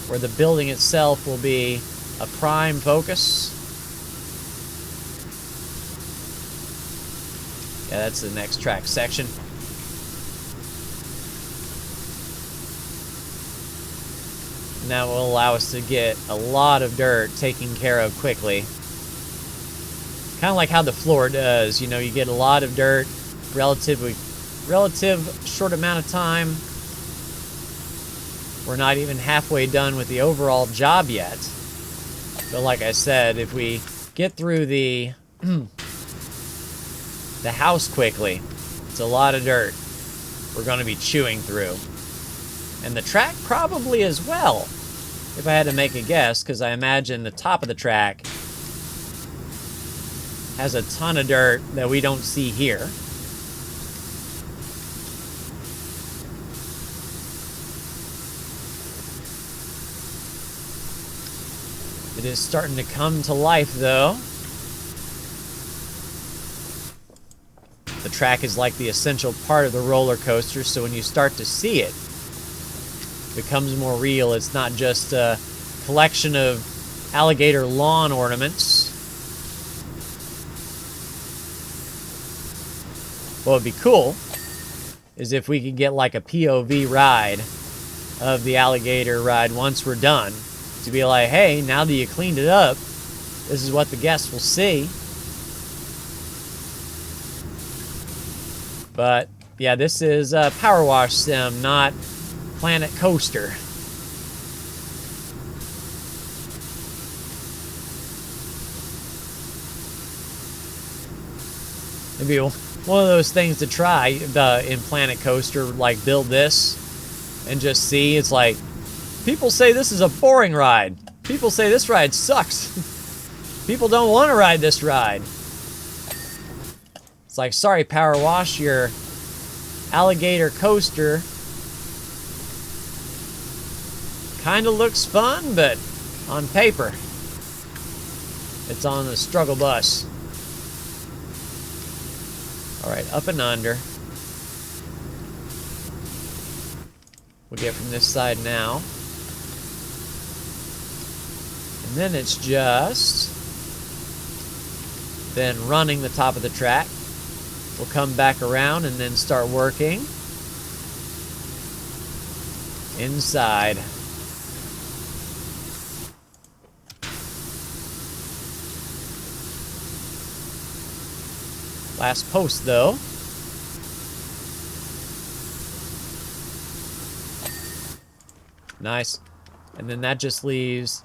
where the building itself will be a prime focus. Yeah, that's the next track section. And that will allow us to get a lot of dirt taken care of quickly. Kind of like how the floor does. You know, you get a lot of dirt, relative short amount of time. We're not even halfway done with the overall job yet. But like I said, if we get through the house quickly, It's a lot of dirt we're going to be chewing through. And the track probably as well, if I had to make a guess, because I imagine the top of the track has a ton of dirt that we don't see here. It is starting to come to life, though. The track is like the essential part of the roller coaster, so when you start to see it, it becomes more real. It's not just a collection of alligator lawn ornaments. What would be cool is if we could get like a POV ride of the alligator ride once we're done. To be like, hey, now that you cleaned it up, this is what the guests will see. But, yeah, this is a PowerWash sim, not Planet Coaster. Maybe one of those things to try in Planet Coaster, like build this and just see. It's like, people say this is a boring ride. People say this ride sucks. People don't want to ride this ride. It's like, sorry, PowerWash, your alligator coaster kind of looks fun, but on paper, it's on the struggle bus. All right, up and under. We'll get from this side now. And then it's just then running the top of the track. We'll come back around and then start working inside. Last post, though. Nice. And then that just leaves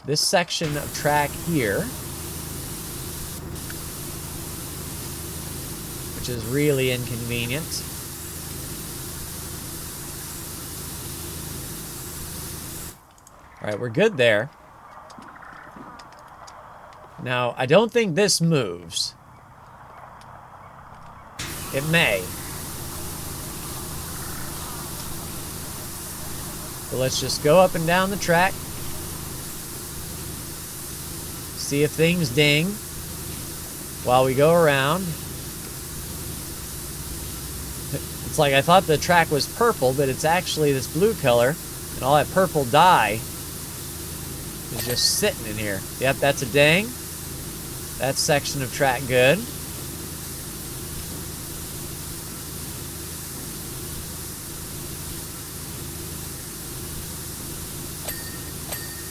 this section of track here, which is really inconvenient. All right, we're good there. Now, I don't think this moves. It may. So let's just go up and down the track. See if things ding while we go around. It's like I thought the track was purple, but it's actually this blue color, and all that purple dye is just sitting in here. Yep, that's a ding. That section of track good.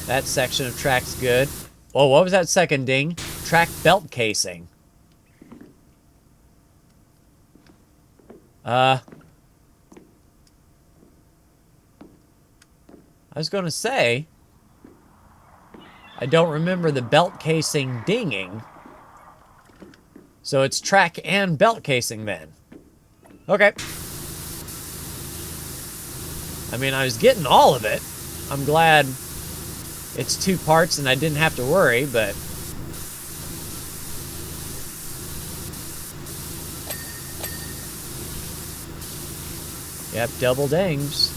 That section of track's good. Oh, what was that second ding? Track belt casing. I was going to say, I don't remember the belt casing dinging. So it's track and belt casing then. Okay. I mean, I was getting all of it. I'm glad it's two parts and I didn't have to worry, but yep, double dings.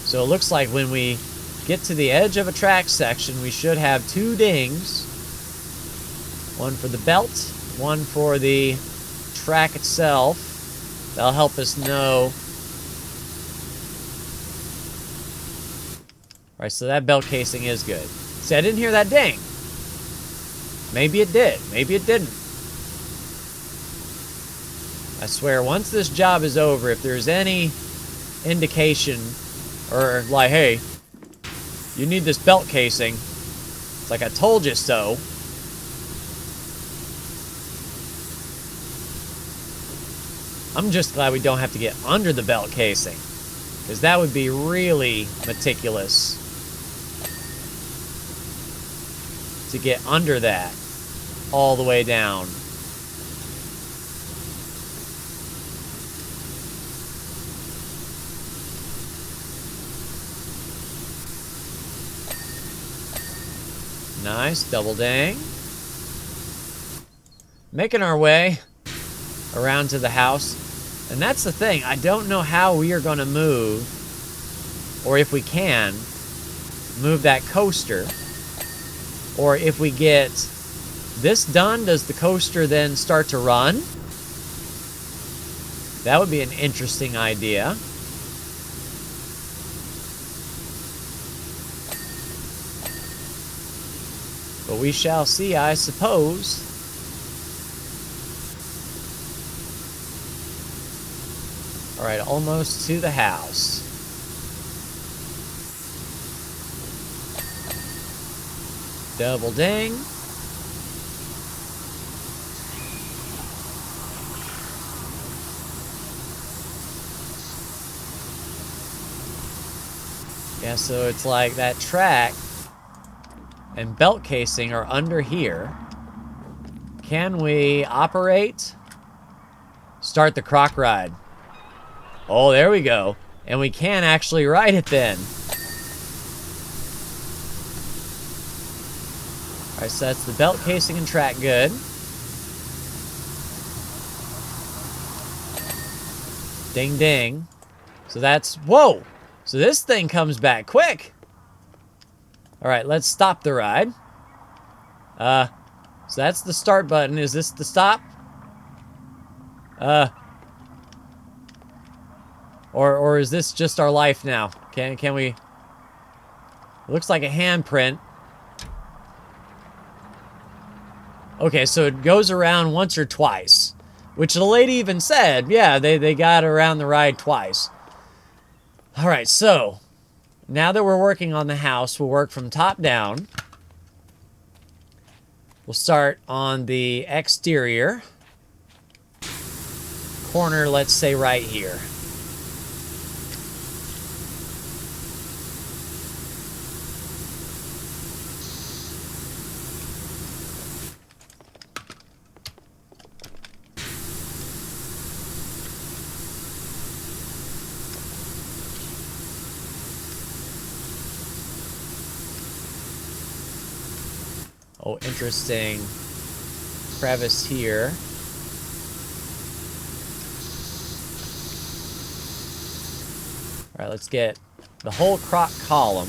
So it looks like when we get to the edge of a track section, we should have two dings. One for the belt, one for the track itself. That'll help us know. All right, so that belt casing is good. See, I didn't hear that ding. Maybe it did. Maybe it didn't. I swear, once this job is over, if there's any indication or like, hey, you need this belt casing, it's like I told you so. I'm just glad we don't have to get under the belt casing, because that would be really meticulous to get under that all the way down. Nice, double dang. Making our way around to the house. And that's the thing, I don't know how we are going to move, or if we can, move that coaster. Or if we get this done, does the coaster then start to run? That would be an interesting idea. But we shall see, I suppose. Alright, almost to the house. Double ding. Yeah, so it's like that track and belt casing are under here. Can we operate? Start the croc ride. Oh, there we go. And we can actually ride it then. Alright, so that's the belt casing and track good. Ding ding. So that's, whoa! So this thing comes back quick. Alright, let's stop the ride. So that's the start button. Is this the stop? Or is this just our life now? Can we? It looks like a handprint. Okay, so it goes around once or twice. Which the lady even said, yeah, they got around the ride twice. Alright, so now that we're working on the house, we'll work from top down. We'll start on the exterior. Corner, let's say right here. Oh, interesting crevice here. All right, let's get the whole croc column.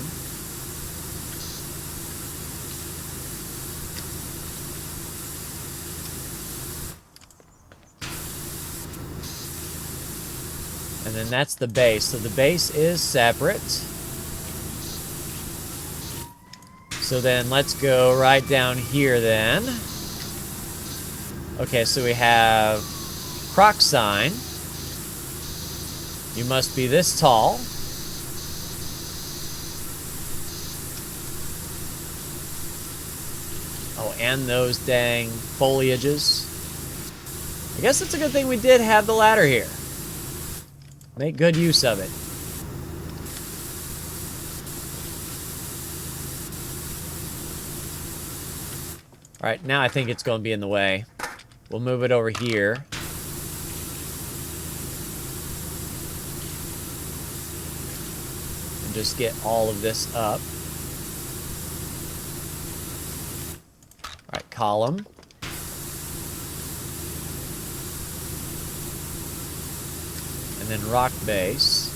And then that's the base. So the base is separate. So then let's go right down here then. Okay, so we have croc sign. You must be this tall. Oh, and those dang foliages. I guess it's a good thing we did have the ladder here. Make good use of it. Alright, now I think it's going to be in the way. We'll move it over here. And just get all of this up. Alright, column. And then rock base.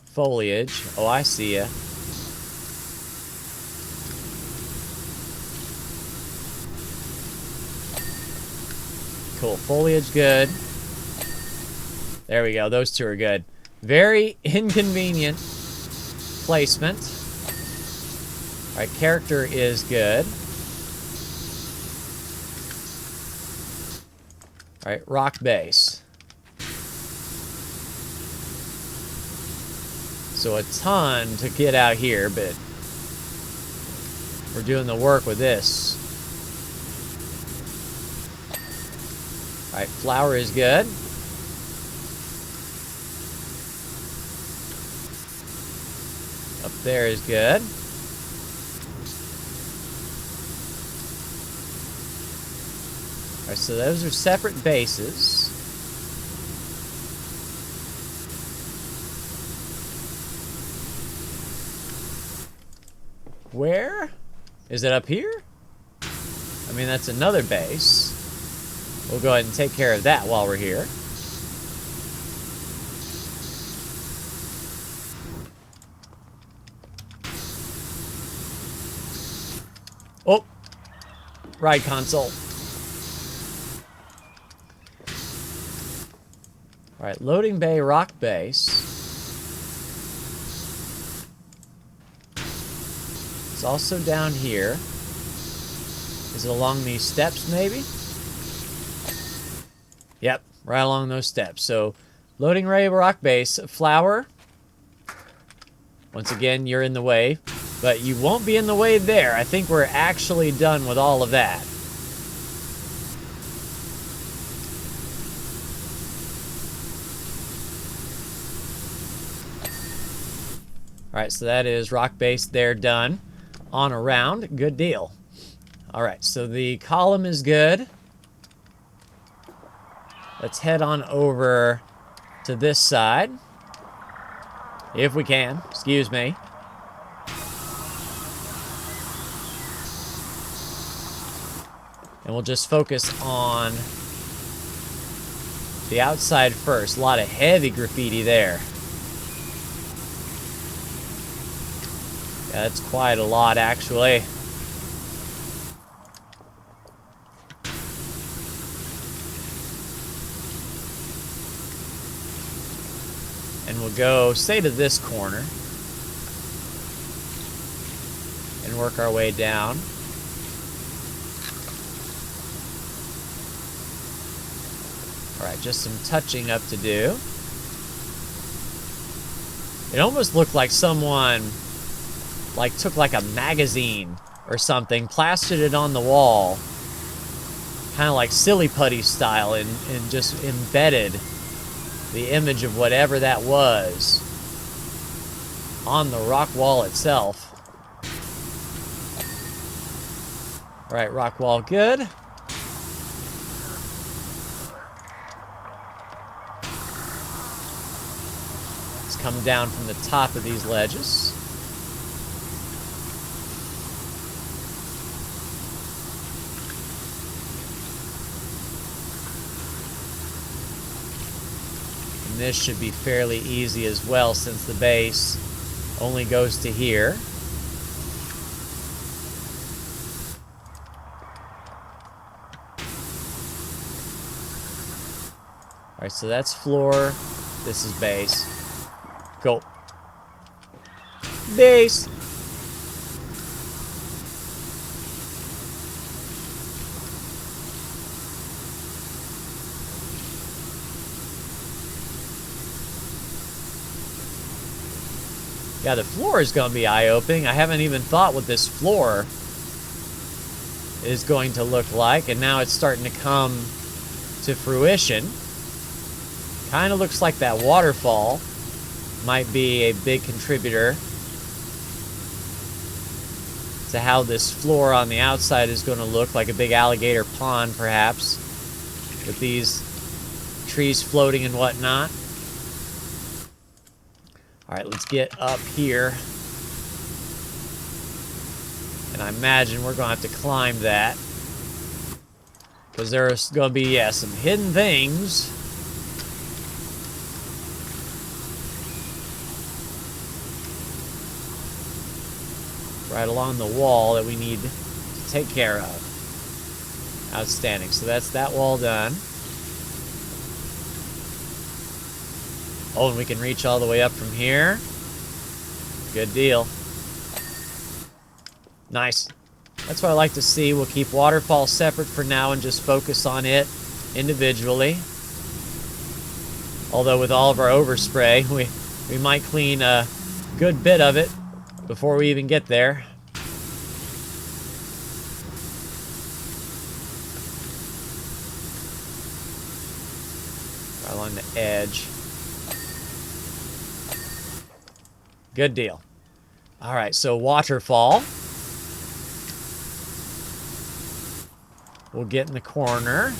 Foliage. Oh, I see ya. Cool. Foliage good. There we go. Those two are good. Very inconvenient placement. Alright, character is good. Alright, rock base. So a ton to get out here, but we're doing the work with this. Alright, flower is good. Up there is good. Alright, so those are separate bases. Where Is it up here? I mean, that's another base. We'll go ahead and take care of that while we're here. Oh, ride console. All right, loading bay, rock base. It's also down here. Is it along these steps, maybe? Yep, right along those steps. So, loading bay, rock base, flower. Once again, you're in the way, but you won't be in the way there. I think we're actually done with all of that. Alright, so that is rock base there done. On around, good deal. Alright, so the column is good. Let's head on over to this side. If we can, excuse me. And we'll just focus on the outside first. A lot of heavy graffiti there. Yeah, that's quite a lot, actually. And we'll go, say, to this corner. And work our way down. Alright, just some touching up to do. It almost looked like someone took like a magazine or something, plastered it on the wall, kind of like silly putty style, and just embedded the image of whatever that was on the rock wall itself. All right, rock wall good. Let's come down from the top of these ledges. This should be fairly easy as well, since the base only goes to here. Alright, so that's floor. This is base. Go. Base! Yeah, the floor is going to be eye-opening. I haven't even thought what this floor is going to look like, and now it's starting to come to fruition. Kind of looks like that waterfall might be a big contributor to how this floor on the outside is going to look, like a big alligator pond, perhaps, with these trees floating and whatnot. All right, let's get up here. And I imagine we're going to have to climb that, because there's going to be, yeah, some hidden things. Right along the wall that we need to take care of. Outstanding. So that's that wall done. Oh, and we can reach all the way up from here. Good deal. Nice. That's what I like to see. We'll keep waterfall separate for now and just focus on it individually. Although with all of our overspray, we might clean a good bit of it before we even get there. Right along the edge. Good deal. All right, so waterfall. We'll get in the corner.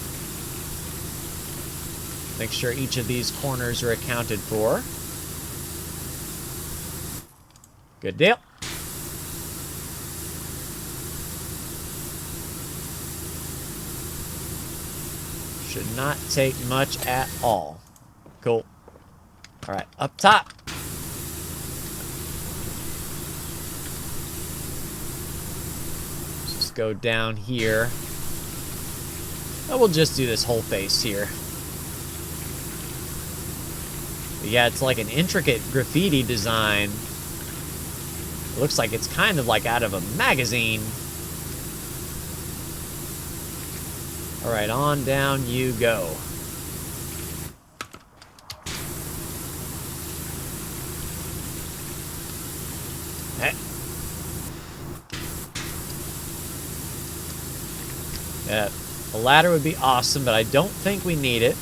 Make sure each of these corners are accounted for. Good deal. Should not take much at all. Cool. All right, up top. Let's just go down here. Oh, we'll just do this whole face here. But yeah, it's like an intricate graffiti design. It looks like it's kind of like out of a magazine. All right, on down you go. Hey. Yeah, a ladder would be awesome, but I don't think we need it.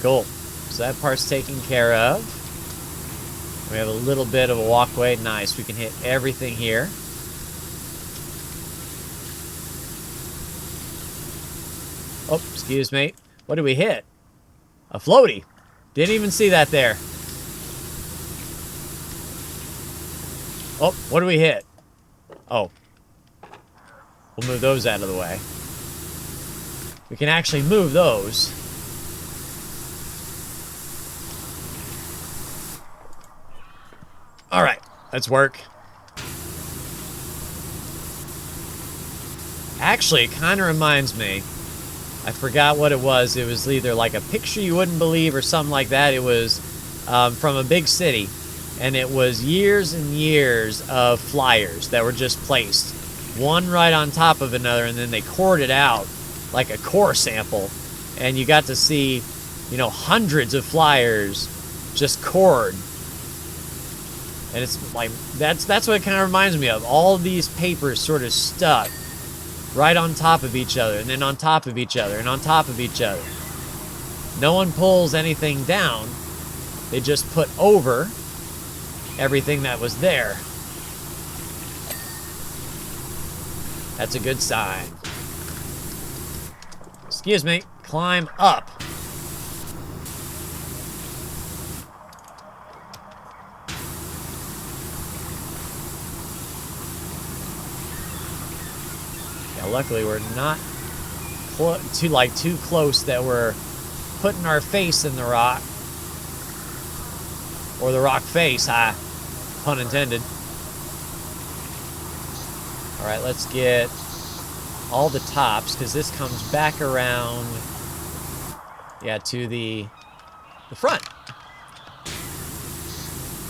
Cool. So that part's taken care of. We have a little bit of a walkway. Nice. We can hit everything here. Oh, excuse me. What did we hit? A floaty. Didn't even see that there. Oh, what did we hit? Oh. We'll move those out of the way. We can actually move those. All right, let's work. Actually, it kind of reminds me. I forgot what it was. It was either like a picture you wouldn't believe or something like that. It was from a big city. And it was years and years of flyers that were just placed. One right on top of another. And then they cored it out like a core sample. And you got to see, you know, hundreds of flyers just cored. And it's like, that's what it kind of reminds me of. All of these papers sort of stuck right on top of each other, and then on top of each other, and on top of each other. No one pulls anything down. They just put over everything that was there. That's a good sign. Excuse me. Climb up. Luckily, we're not too close that we're putting our face in the rock. Or the rock face, pun intended. Alright, let's get all the tops, because this comes back around, yeah, to the front.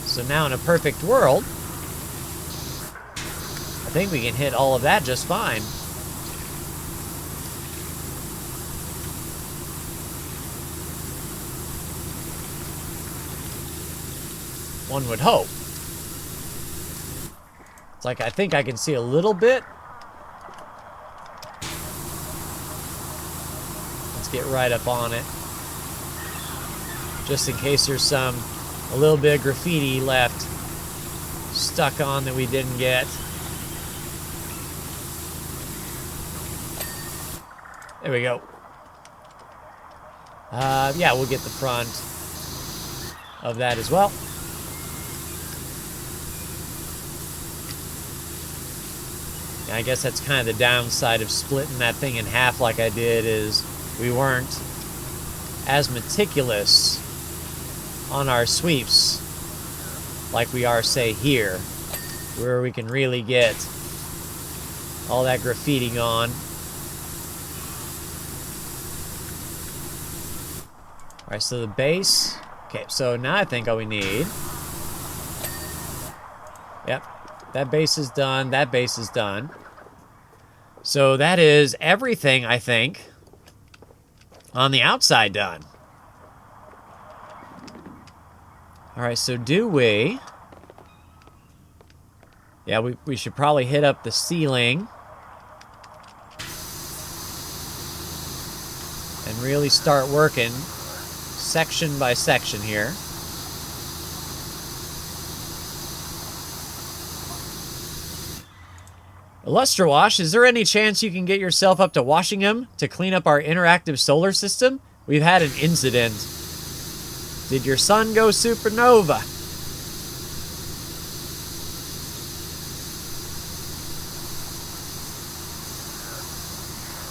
So now in a perfect world, I think we can hit all of that just fine. One would hope. It's like I think I can see a little bit. Let's get right up on it. Just in case there's a little bit of graffiti left stuck on that we didn't get. There we go. Yeah, we'll get the front of that as well. I guess that's kind of the downside of splitting that thing in half like I did, is we weren't as meticulous on our sweeps like we are, say, here, where we can really get all that graffiti gone. Alright, so the base. Okay, so now I think all we need. Yep. That base is done. That base is done. So that is everything, I think, on the outside done. All right, so do we... Yeah, we should probably hit up the ceiling and really start working section by section here. IllustraWash, is there any chance you can get yourself up to Washingham to clean up our interactive solar system? We've had an incident. Did your sun go supernova?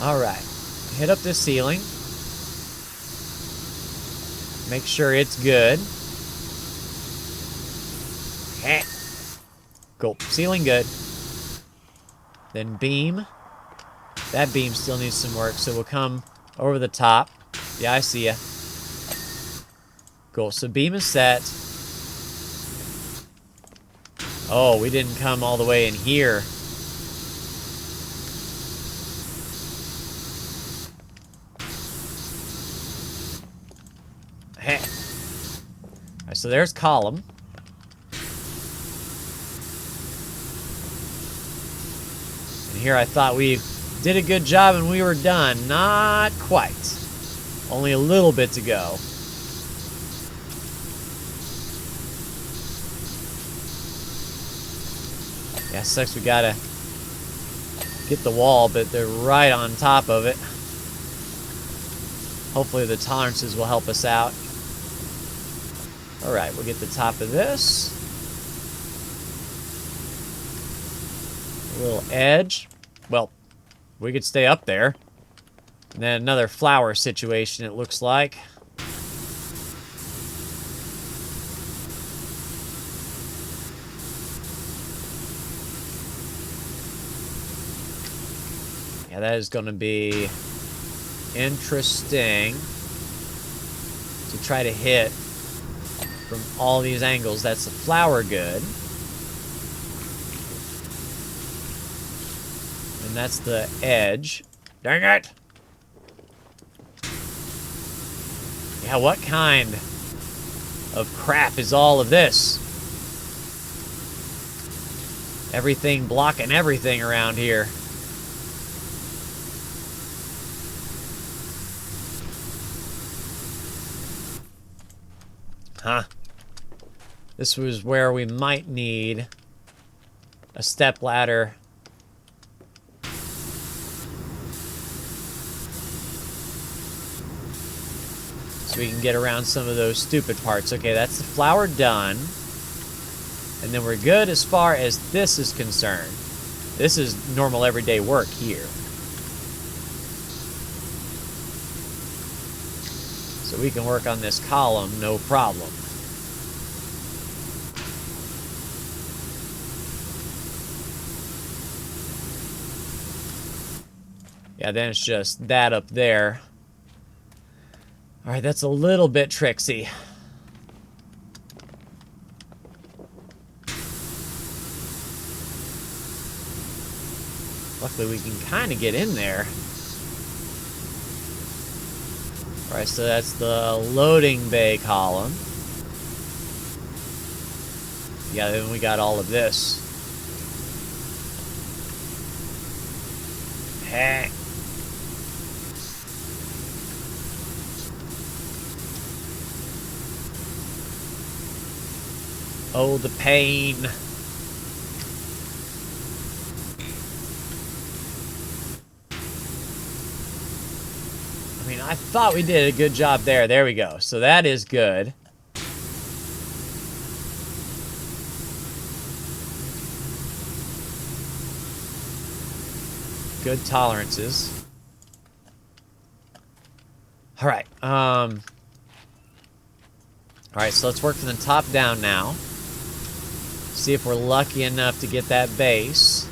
Alright. Hit up this ceiling. Make sure it's good. Heh. Cool. Ceiling good. Then beam. That beam still needs some work, so we'll come over the top. Yeah, I see ya. Cool. So beam is set. Oh, we didn't come all the way in here. Heh. Alright, so there's column. And here I thought we did a good job and we were done. Not quite. Only a little bit to go. Yeah, sucks we gotta get the wall, but they're right on top of it. Hopefully the tolerances will help us out. Alright, we'll get the top of this. A little edge. Well, we could stay up there. And then another flower situation, it looks like. Yeah, that is going to be interesting to try to hit from all these angles. That's the flower good. And that's the edge. Dang it! Yeah, what kind of crap is all of this? Everything blocking everything around here. Huh. This was where we might need a step ladder. So we can get around some of those stupid parts. Okay, that's the flower done. And then we're good as far as this is concerned. This is normal everyday work here. So we can work on this column, no problem. Yeah, then it's just that up there. Alright, that's a little bit tricksy. Luckily we can kind of get in there. Alright, so that's the loading bay column. Yeah, then we got all of this. Heck. Oh, the pain. I mean, I thought we did a good job there. There we go. So that is good. Good tolerances. All right. All right, so let's work from the top down now. See if we're lucky enough to get that base.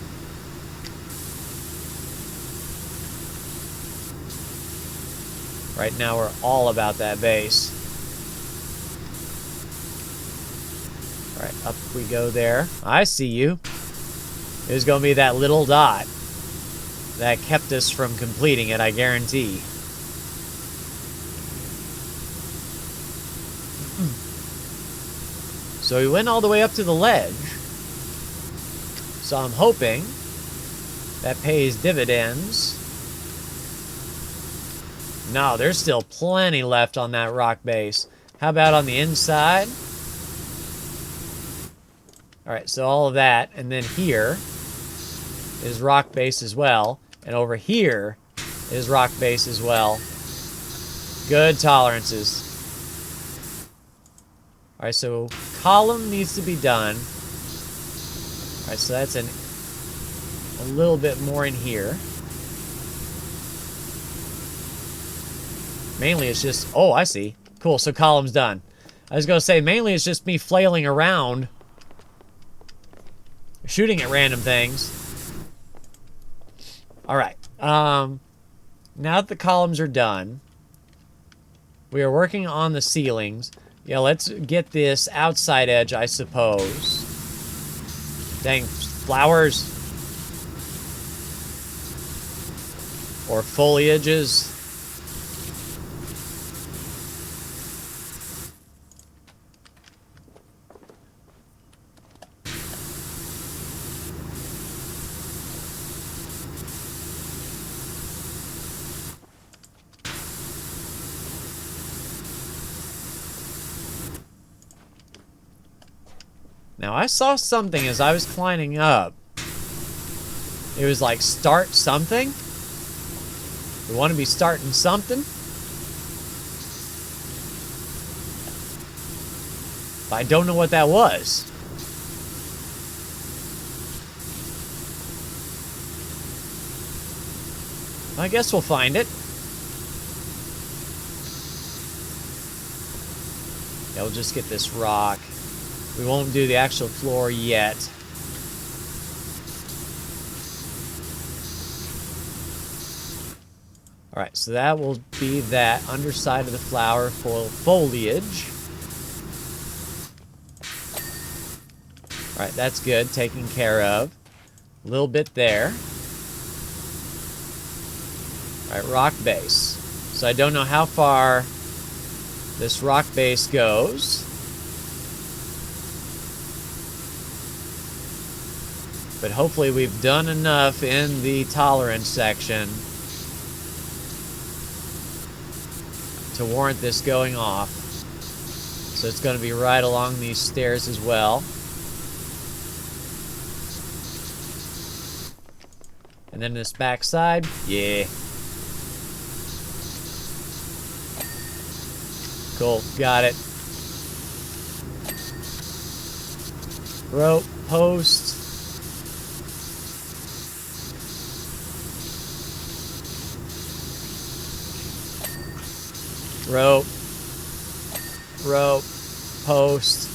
Right now we're all about that base. All right, up we go there. I see you. It was going to be that little dot that kept us from completing it, I guarantee. So we went all the way up to the ledge. So I'm hoping that pays dividends. No, there's still plenty left on that rock base. How about on the inside? Alright, so all of that. And then here is rock base as well. And over here is rock base as well. Good tolerances. Alright, so column needs to be done. Alright, so that's a little bit more in here. Mainly it's just... Oh, I see. Cool, so column's done. I was going to say, mainly it's just me flailing around, shooting at random things. Alright. Now that the columns are done, we are working on the ceilings. Yeah, let's get this outside edge, I suppose. Dang, flowers. Or foliages. Now, I saw something as I was climbing up. It was like, start something? We want to be starting something? But I don't know what that was. I guess we'll find it. Yeah, we'll just get this rock. We won't do the actual floor yet. Alright, so that will be that underside of the flower foliage. Alright, that's good. Taken care of. A little bit there. Alright, rock base. So I don't know how far this rock base goes. But hopefully we've done enough in the tolerance section to warrant this going off. So it's going to be right along these stairs as well. And then this back side, yeah. Cool, got it. Rope, post. Rope, post.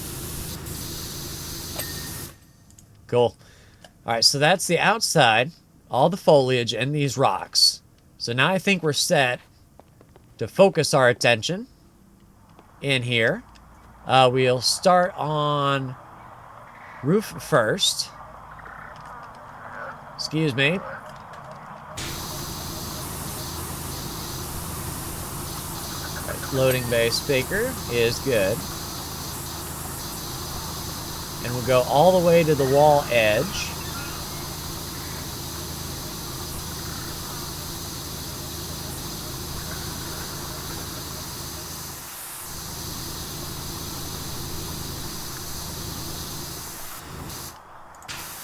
Cool. Alright, so that's the outside, all the foliage and these rocks. So now I think we're set to focus our attention in here. We'll start on roof first. Excuse me. Loading bay speaker is good. And we'll go all the way to the wall edge.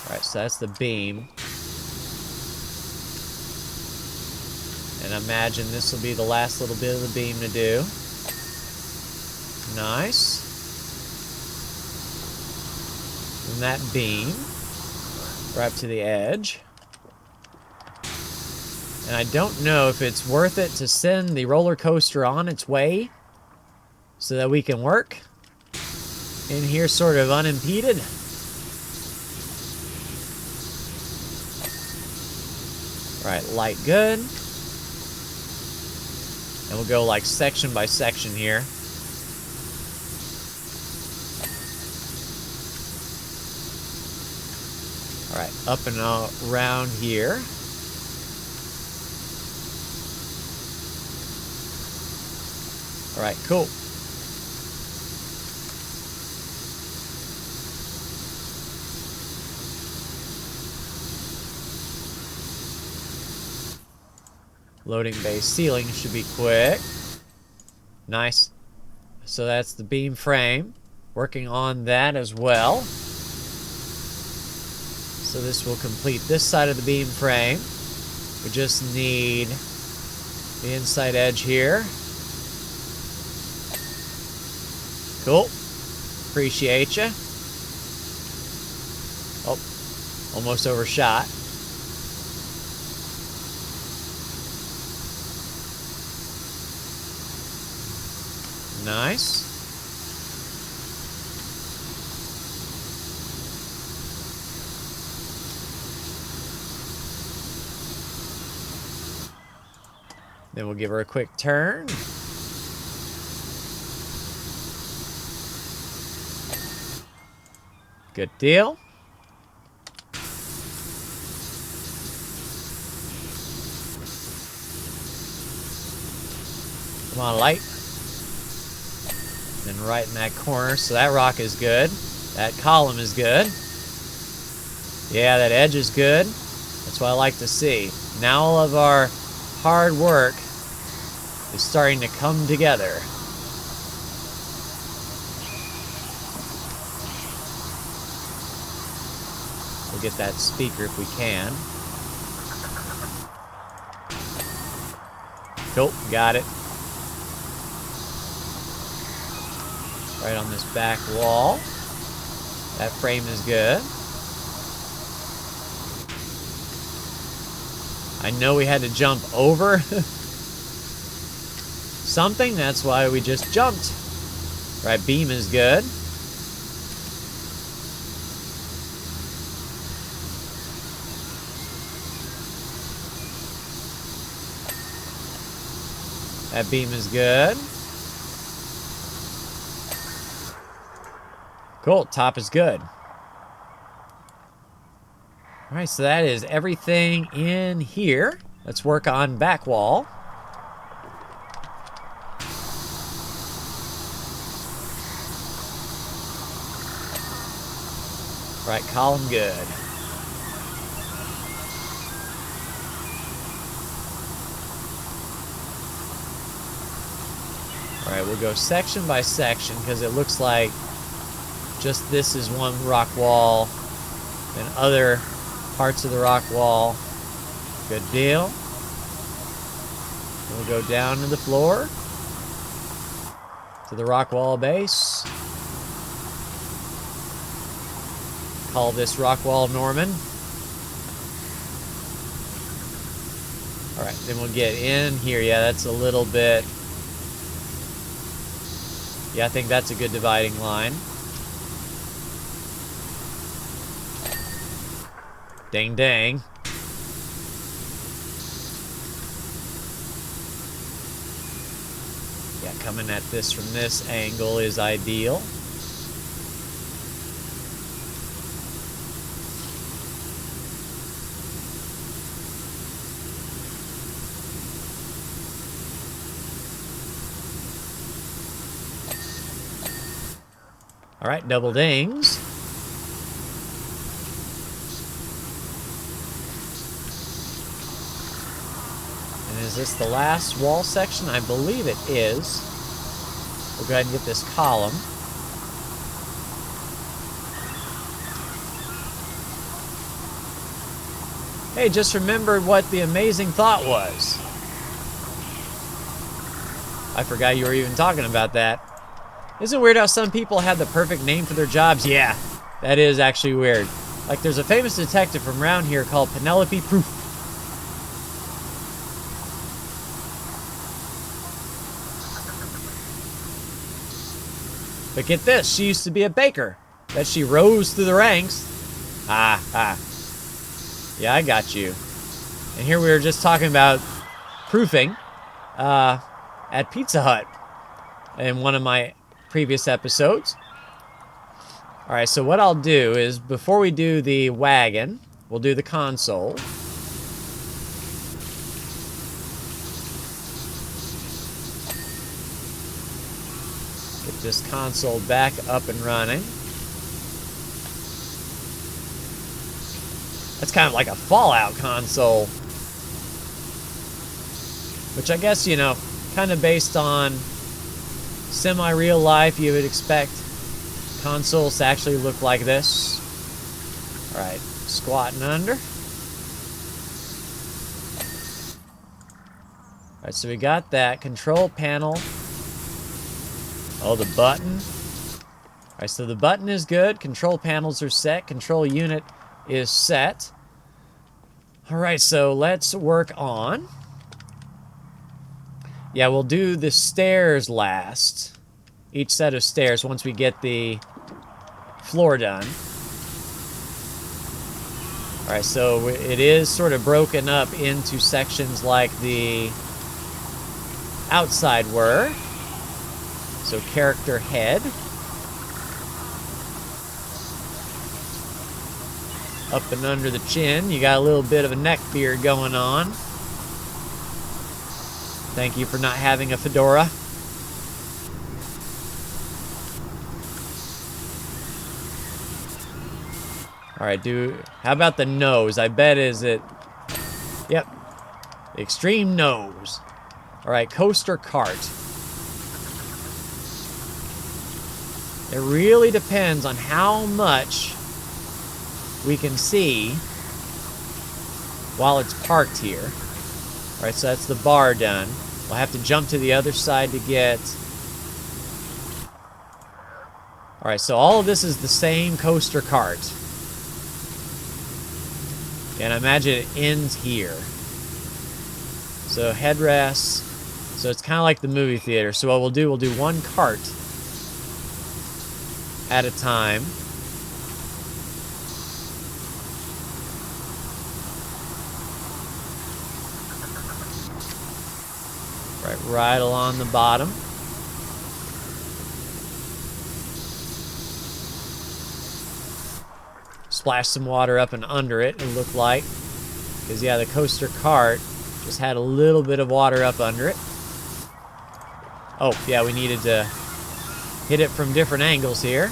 Alright, so that's the beam. And imagine this will be the last little bit of the beam to do. Nice. And that beam right up to the edge. And I don't know if it's worth it to send the roller coaster on its way so that we can work in here sort of unimpeded. Right, light good. And we'll go like section by section here. Alright, up and around here. Alright, cool. Loading bay ceiling should be quick. Nice. So that's the beam frame. Working on that as well. So this will complete this side of the beam frame. We just need the inside edge here. Cool. Appreciate you. Oh, almost overshot. Nice. Then we'll give her a quick turn. Good deal. Come on, light. Then right in that corner. So that rock is good. That column is good. Yeah, that edge is good. That's what I like to see. Now all of our hard work is starting to come together. We'll get that speaker if we can. Cool, got it. Right on this back wall. That frame is good. I know we had to jump over something, that's why we just jumped. Right, beam is good. That beam is good. Cool, top is good. All right, so that is everything in here. Let's work on back wall. Right, column good. All right, we'll go section by section because it looks like just this is one rock wall and other parts of the rock wall. Good deal. We'll go down to the floor to the rock wall base. Call this rock wall Norman. All right, then we'll get in here. Yeah, that's a little bit. Yeah, I think that's a good dividing line. Dang, dang. Yeah, coming at this from this angle is ideal. All right, double dings. And is this the last wall section? I believe it is. We'll go ahead and get this column. Hey, just remembered what the amazing thought was. I forgot you were even talking about that. Isn't it weird how some people have the perfect name for their jobs? Yeah, that is actually weird. Like there's a famous detective from around here called Penelope Proof. But get this, she used to be a baker. Bet she rose through the ranks. Yeah, I got you. And here we were just talking about proofing at Pizza Hut in one of my previous episodes. All right, so what I'll do is before we do the wagon, we'll do the console. Get this console back up and running. That's kind of like a Fallout console, which I guess, you know, kind of based on semi-real life, you would expect consoles to actually look like this. All right, squatting under. All right, so we got that control panel. Oh, the button. All right, so the button is good. Control panels are set. Control unit is set. All right, so let's work on. Yeah, we'll do the stairs last. each set of stairs once we get the floor done. Alright, so it is sort of broken up into sections like the outside were. So character head. Up and under the chin, you got a little bit of a neck beard going on. Thank you for not having a fedora. Alright, how about the nose? I bet yep, extreme nose. Alright, coaster cart. It really depends on how much we can see while it's parked here. Alright, so that's the bar done. We'll have to jump to the other side to get... Alright, so all of this is the same coaster cart. And I imagine it ends here. So headrests. So it's kind of like the movie theater. So what we'll do one cart at a time. Right along the bottom. Splash some water up and under it, it looked like. Because, yeah, the coaster cart just had a little bit of water up under it. Oh, yeah, we needed to hit it from different angles here.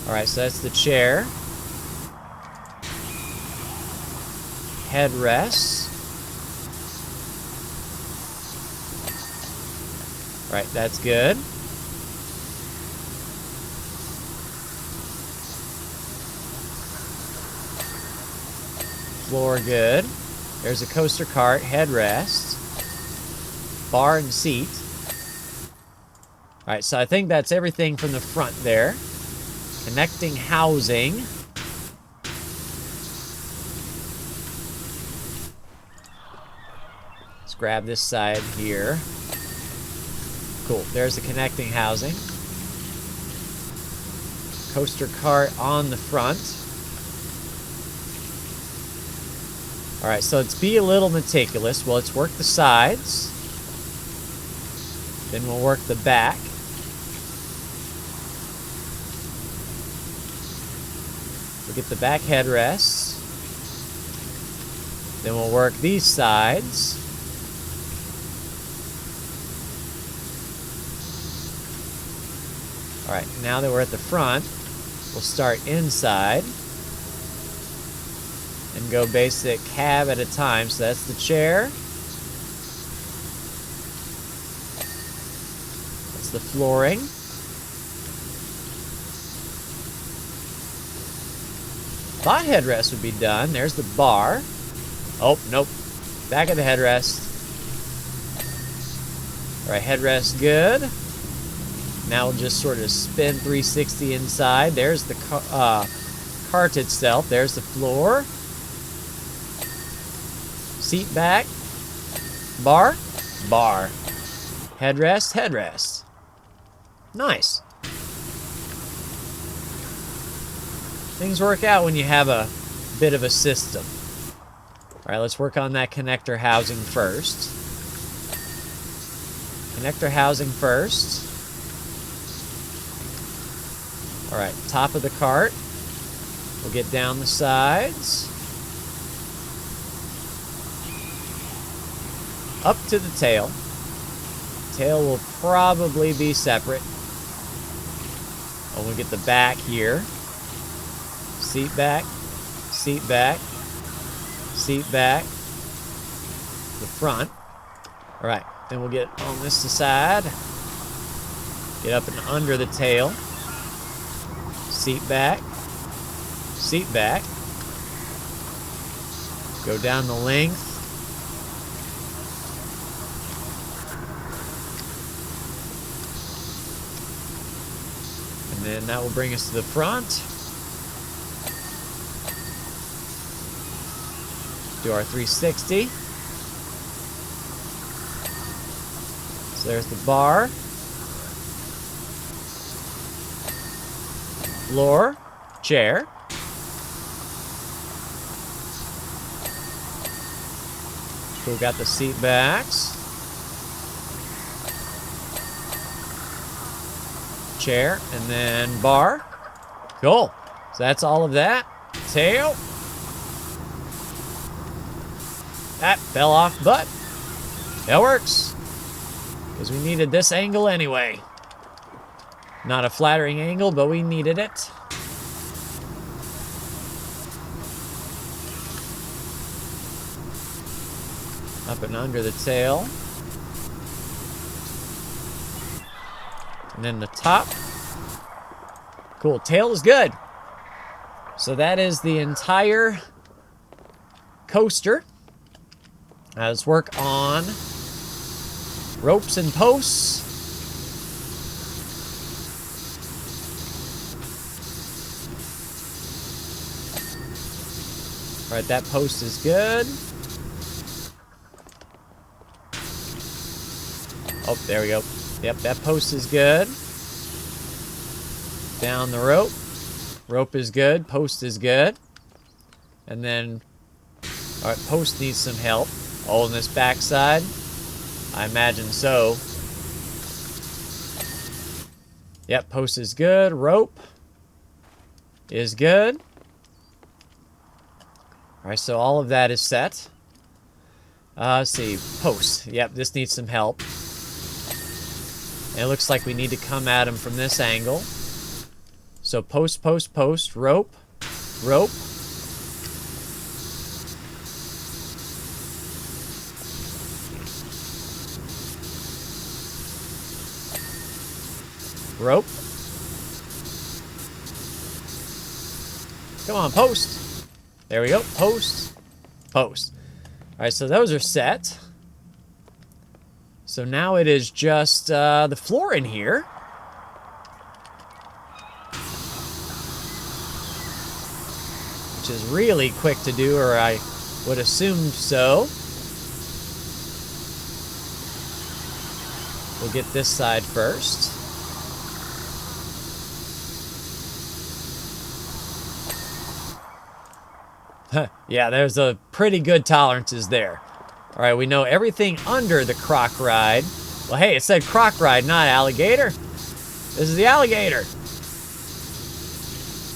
Alright, so that's the chair. Headrests. Alright, that's good. Floor good. There's a coaster cart, headrest, bar and seat. Alright, so I think that's everything from the front there. Connecting housing. Let's grab this side here. Cool, there's the connecting housing. Coaster cart on the front. Alright, so let's be a little meticulous. Well, let's work the sides. Then we'll work the back. We'll get the back headrests. Then we'll work these sides. Alright, now that we're at the front, we'll start inside. And go basic cab at a time. So that's the chair. That's the flooring. Thought headrest would be done. There's the bar. Oh, nope. Back of the headrest. Alright, headrest good. Now we'll just sort of spin 360 inside. There's the cart itself. There's the floor. Seat back. Bar. Bar. Headrest. Headrest. Nice. Things work out when you have a bit of a system. Alright, let's work on that connector housing first. Connector housing first. Alright, top of the cart. We'll get down the sides. Up to the tail. Tail will probably be separate. Oh, we'll get the back here. Seat back. Seat back. Seat back. The front. Alright, then we'll get on this side. Get up and under the tail. Seat back. Seat back. Go down the length. And then that will bring us to the front. Do our 360. So there's the bar. Floor. Chair. We've got the seat backs. Chair, and then bar. Cool. So that's all of that. Tail. That fell off, but that works. Because we needed this angle anyway. Not a flattering angle, but we needed it. Up and under the tail. And then the top. Cool, tail is good. So that is the entire coaster. Now let's work on ropes and posts. All right, that post is good. Oh, there we go. Yep, that post is good. Down the rope. Rope is good. Post is good. And then, all right, post needs some help. Oh, on this backside? I imagine so. Yep, post is good. Rope is good. All right, so all of that is set. Let's see, post. Yep, this needs some help. And it looks like we need to come at him from this angle. So post, post, post, rope, rope. Rope. Come on, post. There we go, post, post. All right, so those are set. So now it is just the floor in here. Which is really quick to do, or I would assume so. We'll get this side first. Yeah, there's a pretty good tolerances there. All right, we know everything under the croc ride. Well, hey, it said croc ride, not alligator. This is the alligator.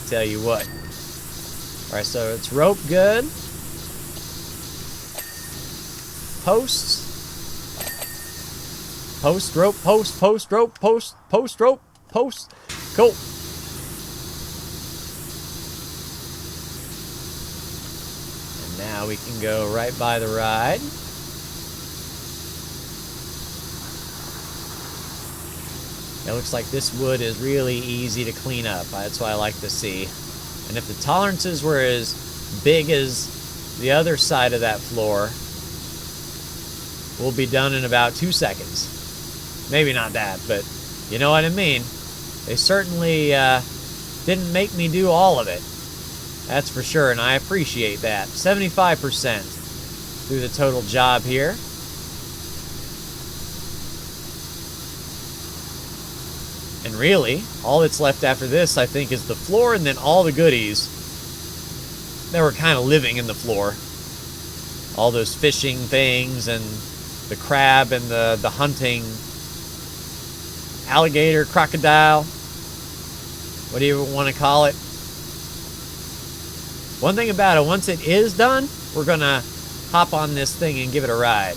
Tell you what. All right, so it's rope good. Posts. Post, rope, post, post, rope, post, post, rope, post. Cool. And now we can go right by the ride. It looks like this wood is really easy to clean up. That's what I like to see. And if the tolerances were as big as the other side of that floor, we'll be done in about 2 seconds. Maybe not that, but you know what I mean. They certainly didn't make me do all of it. That's for sure, and I appreciate that. 75% through the total job here. And really, all that's left after this, I think, is the floor and then all the goodies that were kind of living in the floor. All those fishing things and the crab and the hunting alligator, crocodile, what do you want to call it? One thing about it, once it is done, we're going to hop on this thing and give it a ride.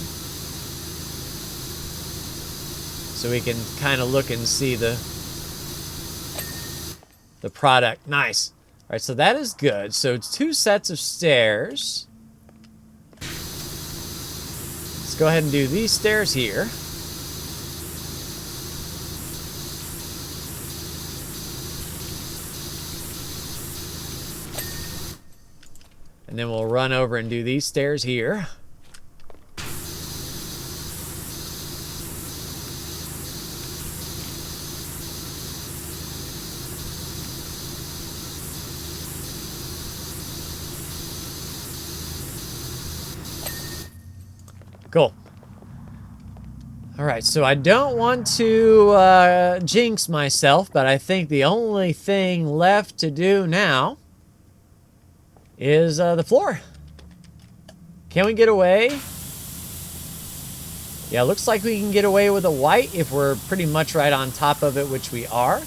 So we can kind of look and see the product. Nice. All right, so that is good. So it's 2 sets of stairs. Let's go ahead and do these stairs here. And then we'll run over and do these stairs here. Cool. Alright, so I don't want to jinx myself, but I think the only thing left to do now is the floor. Can we get away? Yeah, looks like we can get away with a white if we're pretty much right on top of it, which we are.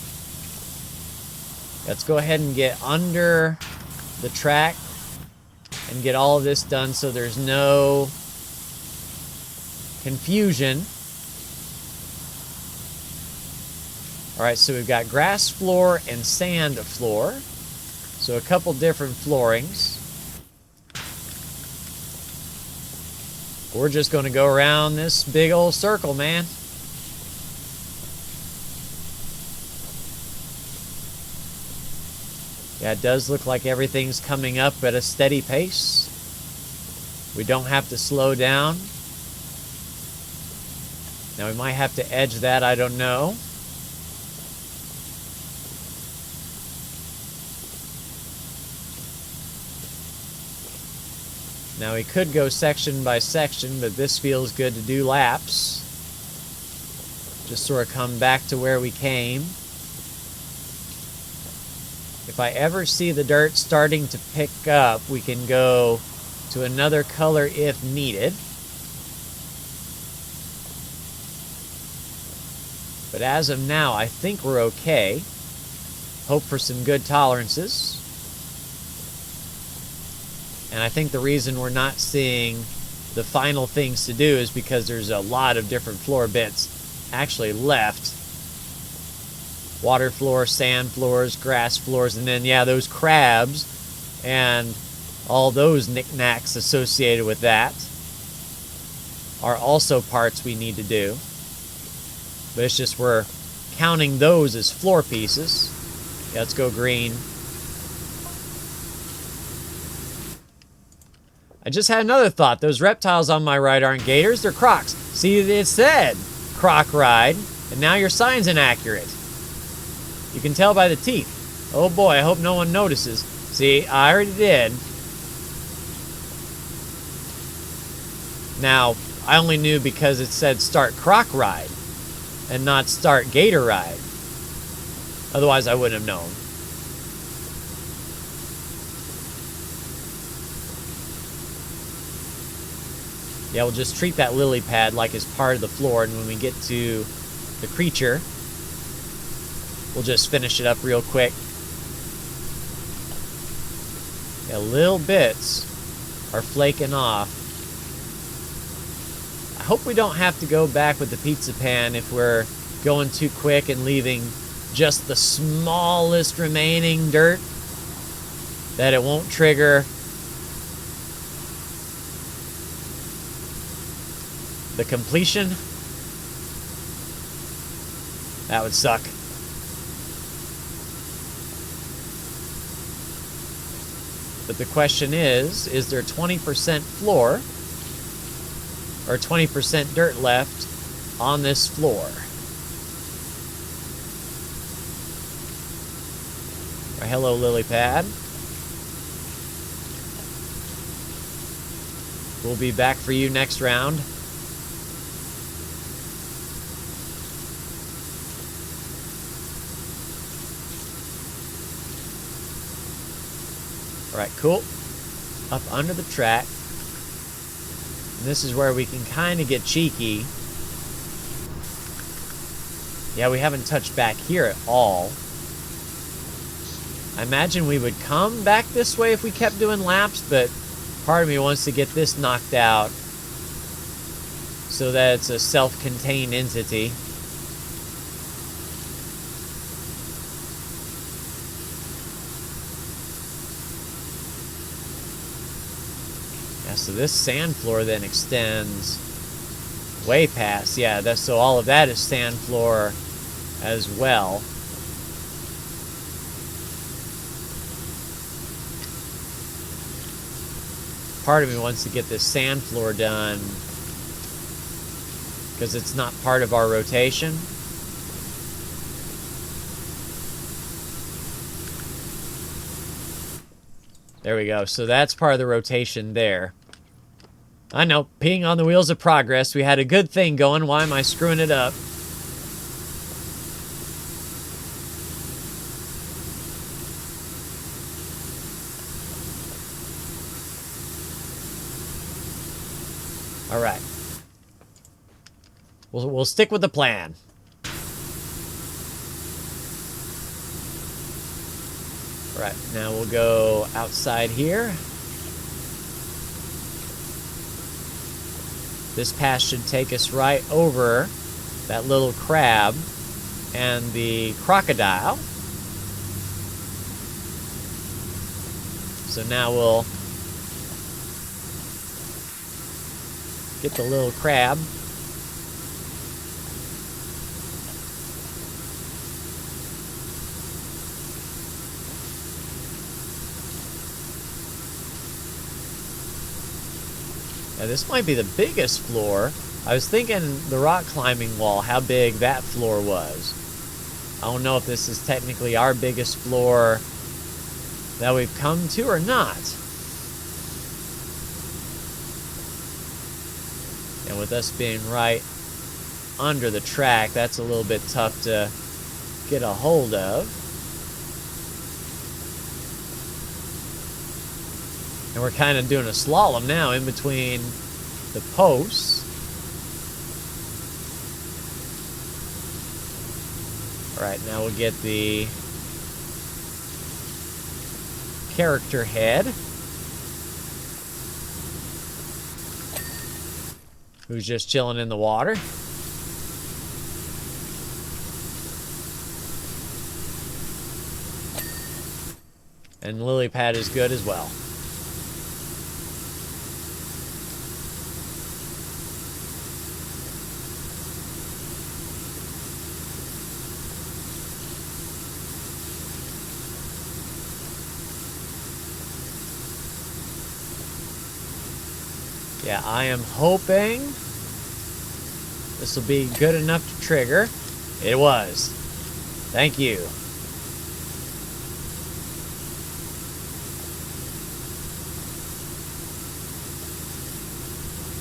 Let's go ahead and get under the track and get all of this done so there's no confusion. Alright, so we've got grass floor and sand floor. So a couple different floorings. We're just going to go around this big old circle, man. Yeah, it does look like everything's coming up at a steady pace. We don't have to slow down. Now we might have to edge that, I don't know. Now we could go section by section, but this feels good to do laps. Just sort of come back to where we came. If I ever see the dirt starting to pick up, we can go to another color if needed. But as of now, I think we're okay. Hope for some good tolerances. And I think the reason we're not seeing the final things to do is because there's a lot of different floor bits actually left. Water floor, sand floors, grass floors, and then, yeah, those crabs and all those knickknacks associated with that are also parts we need to do. But it's just we're counting those as floor pieces. Yeah, let's go green. I just had another thought. Those reptiles on my right aren't gators, they're crocs. See, it said croc ride, and now your sign's inaccurate. You can tell by the teeth. Oh boy, I hope no one notices. See, I already did. Now, I only knew because it said start croc ride and not start gator ride. Otherwise, I wouldn't have known. Yeah, we'll just treat that lily pad like it's part of the floor, and when we get to the creature, we'll just finish it up real quick. Yeah, little bits are flaking off. I hope we don't have to go back with the pizza pan if we're going too quick and leaving just the smallest remaining dirt, that it won't trigger the completion. That would suck. But the question is there 20% floor or 20% dirt left on this floor? Right, hello, lily pad. We'll be back for you next round. Alright, cool. Up under the track. And this is where we can kind of get cheeky. Yeah, we haven't touched back here at all. I imagine we would come back this way if we kept doing laps, but part of me wants to get this knocked out so that it's a self-contained entity. So this sand floor then extends way past. Yeah, so all of that is sand floor as well. Part of me wants to get this sand floor done because it's not part of our rotation. There we go. So that's part of the rotation there. I know, peeing on the wheels of progress. We had a good thing going. Why am I screwing it up? All right. We'll stick with the plan. All right, now we'll go outside here. This path should take us right over that little crab and the crocodile. So now we'll get the little crab. Now this might be the biggest floor. I was thinking the rock climbing wall, how big that floor was. I don't know if this is technically our biggest floor that we've come to or not. And with us being right under the track, that's a little bit tough to get a hold of. And we're kind of doing a slalom now in between the posts. All right, now we'll get the character head, who's just chilling in the water. And lily pad is good as well. Yeah, I am hoping this will be good enough to trigger. It was. Thank you.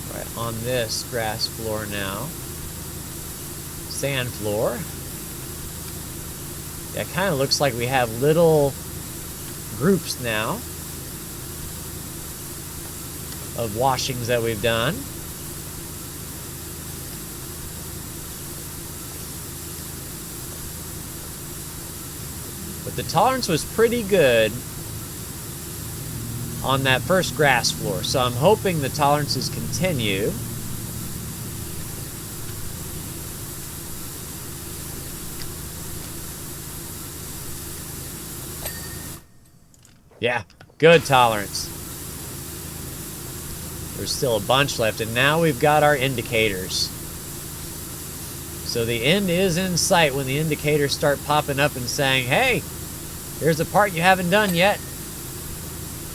All right, on this grass floor now. Sand floor. Yeah, it kind of looks like we have little groups now of washings that we've done. But the tolerance was pretty good on that first grass floor, so I'm hoping the tolerances continue. Yeah, good tolerance. There's still a bunch left, and now we've got our indicators. So the end is in sight when the indicators start popping up and saying, hey, here's a part you haven't done yet.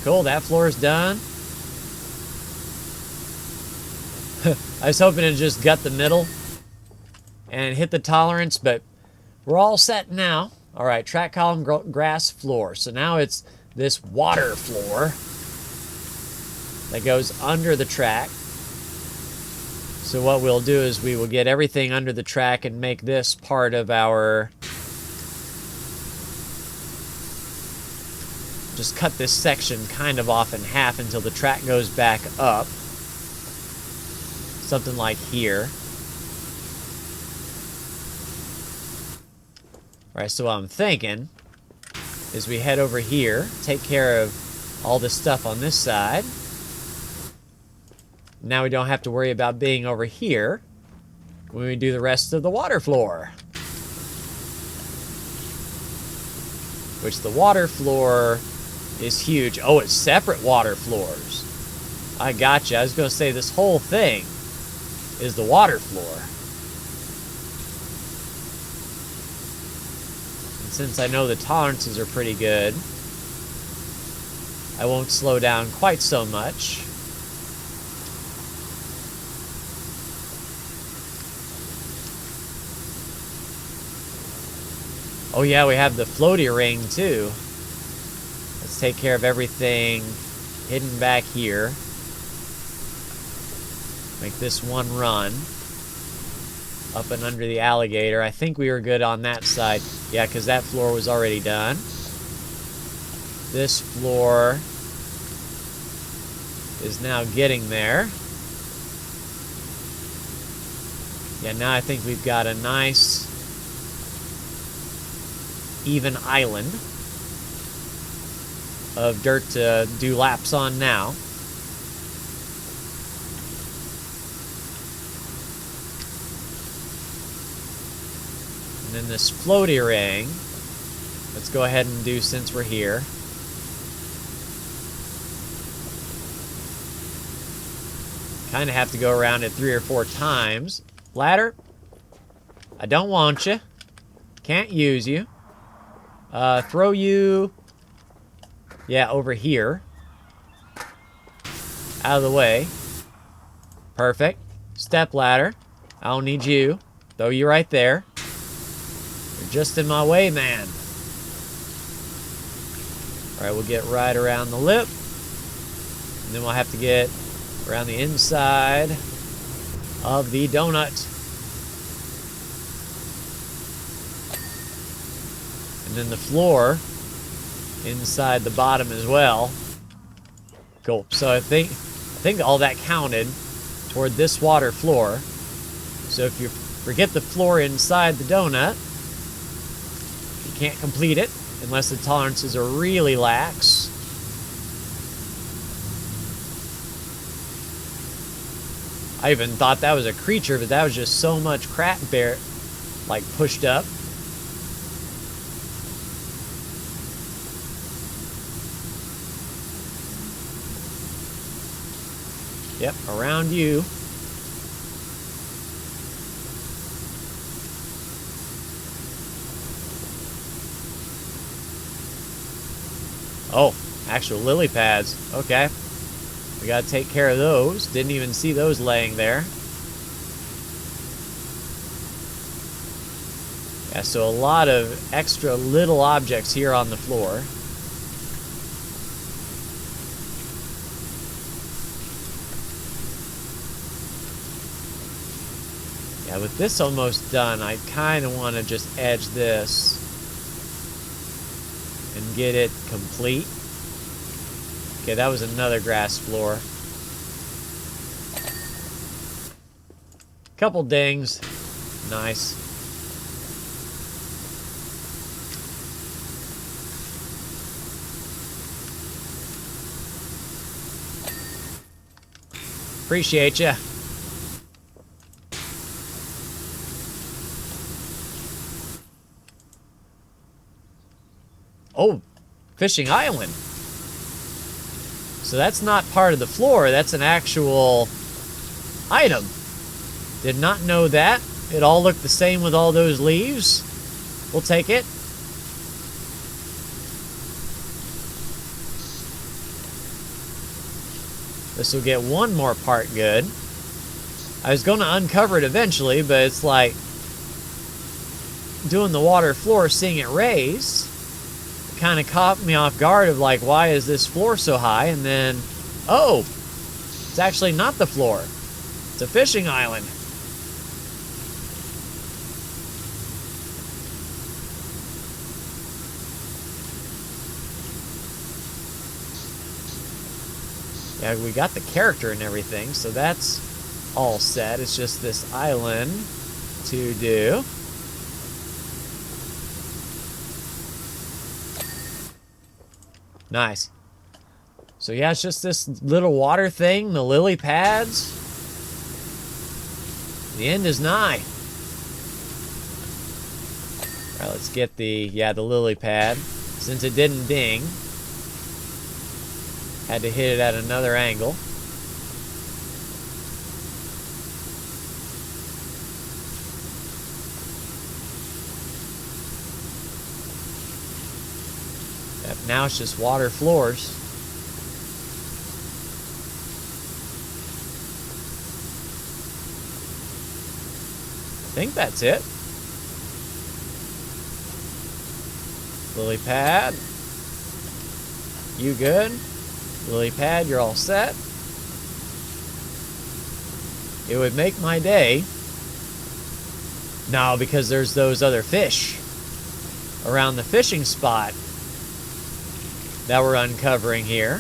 Cool, that floor is done. I was hoping to just gut the middle and hit the tolerance, but we're all set now. All right, track column grass floor. So now it's this water floor that goes under the track. So what we'll do is we will get everything under the track and make this part of our... Just cut this section kind of off in half until the track goes back up. Something like here. All right, so what I'm thinking is we head over here, take care of all this stuff on this side. Now we don't have to worry about being over here when we do the rest of the water floor. Which the water floor is huge. Oh, it's separate water floors. I gotcha. I was going to say this whole thing is the water floor. And since I know the tolerances are pretty good, I won't slow down quite so much. Oh yeah, we have the floaty ring too. Let's take care of everything hidden back here. Make this one run. Up and under the alligator. I think we were good on that side. Yeah, because that floor was already done. This floor is now getting there. Yeah, now I think we've got a nice even island of dirt to do laps on now. And then this floaty ring, let's go ahead and do since we're here. Kind of have to go around it 3 or 4 times. Ladder, I don't want you. Can't use you. Throw you, yeah, over here. Out of the way. Perfect. Step ladder, I don't need you. Throw you right there. You're just in my way, man. Alright, we'll get right around the lip. And then we'll have to get around the inside of the donut. And then the floor inside the bottom as well. Cool. So I think all that counted toward this water floor. So if you forget the floor inside the donut, you can't complete it unless the tolerances are really lax. I even thought that was a creature, but that was just so much crap there, like pushed up. Yep, around you. Oh, actual lily pads. Okay. We gotta take care of those. Didn't even see those laying there. Yeah, so a lot of extra little objects here on the floor. Yeah, with this almost done, I kind of want to just edge this and get it complete. Okay, that was another grass floor. Couple dings. Nice. Appreciate ya. Oh, fishing island. So that's not part of the floor, that's an actual item. Did not know that. It all looked the same with all those leaves. We'll take it. This will get one more part good. I was going to uncover it eventually, but it's like doing the water floor, seeing it raise. Kind of caught me off guard of like, why is this floor so high? And then, oh, it's actually not the floor. It's a fishing island. Yeah, we got the character and everything, so that's all set. It's just this island to do. Nice. So yeah, it's just this little water thing, the lily pads. The end is nigh. Alright, let's get the lily pad. Since it didn't ding, had to hit it at another angle. Now it's just water floors. I think that's it. Lily pad. You good? Lily pad, you're all set. it would make my day. No, because there's those other fish around the fishing spot that we're uncovering here.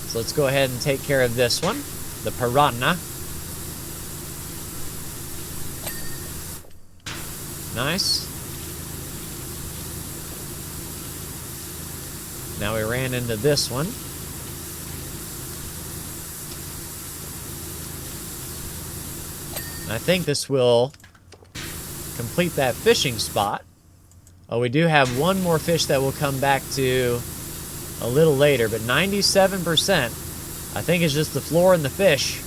So let's go ahead and take care of this one, the piranha. Nice. Now we ran into this one. I think this will complete that fishing spot. Oh, we do have one more fish that we'll come back to a little later, but 97%, I think, is just the floor and the fish.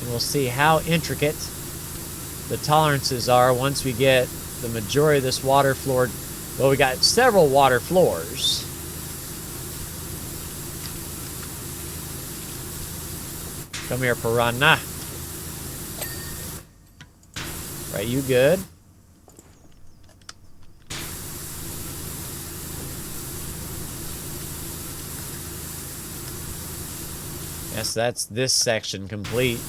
And we'll see how intricate the tolerances are once we get the majority of this water floor. Well, we got several water floors. Come here, piranha. Right, you good? Yes, that's this section complete.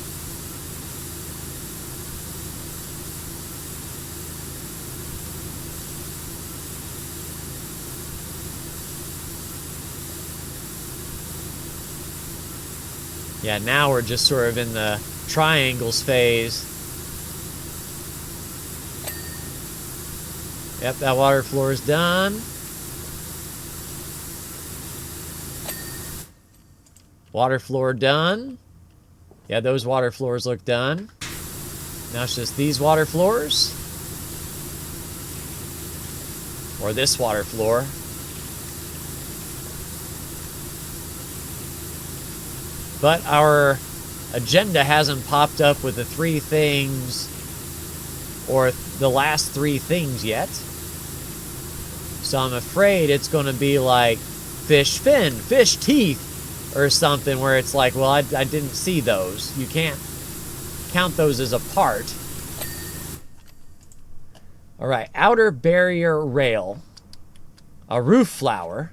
Yeah, now we're just sort of in the triangles phase. Yep, that water floor is done. Water floor done. Yeah, those water floors look done. Now it's just these water floors. Or this water floor. But our agenda hasn't popped up with the 3 things or the last 3 things yet. So I'm afraid it's going to be like fish fin, fish teeth, or something where it's like, well, I didn't see those. You can't count those as a part. All right, outer barrier rail. A roof flower.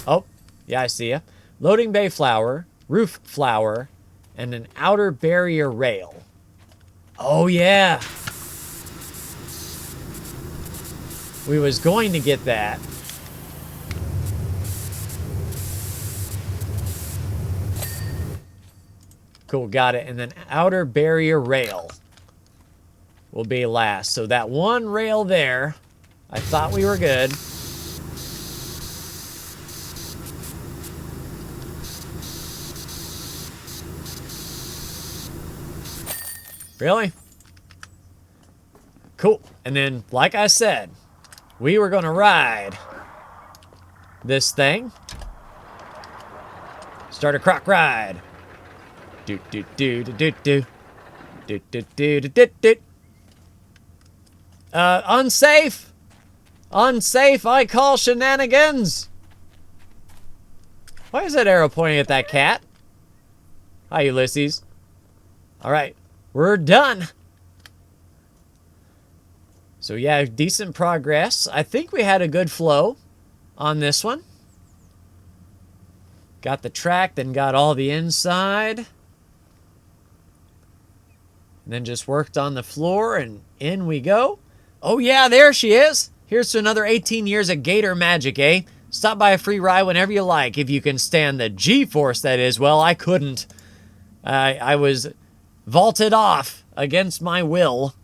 Oh, yeah, I see ya. Loading bay flower, roof flower, and an outer barrier rail. Oh, yeah. We was going to get that. Cool, got it. And then outer barrier rail will be last. So that one rail there, I thought we were good. Really? Cool. And then, like I said, we were going to ride this thing. Start a croc ride. Do do do do do do. Do do do do do. Unsafe. Unsafe. I call shenanigans. Why is that arrow pointing at that cat? Hi, Ulysses. All right. We're done. So yeah, decent progress. I think we had a good flow on this one. Got the track, then got all the inside. And then just worked on the floor, and in we go. Oh yeah, there she is. Here's to another 18 years of Gator magic, eh? Stop by a free ride whenever you like, if you can stand the Geforce, that is. Well, I couldn't. I was vaulted off against my will.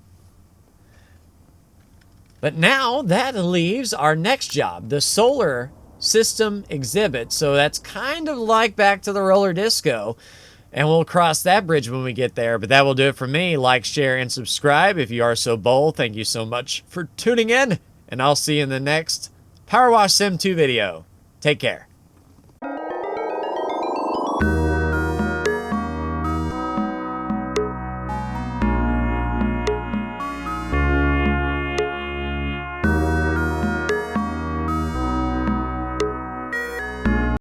But now that leaves our next job, the solar system exhibit. So that's kind of like back to the roller disco. And we'll cross that bridge when we get there. But that will do it for me. Like, share, and subscribe if you are so bold. Thank you so much for tuning in. And I'll see you in the next PowerWash Sim 2 video. Take care.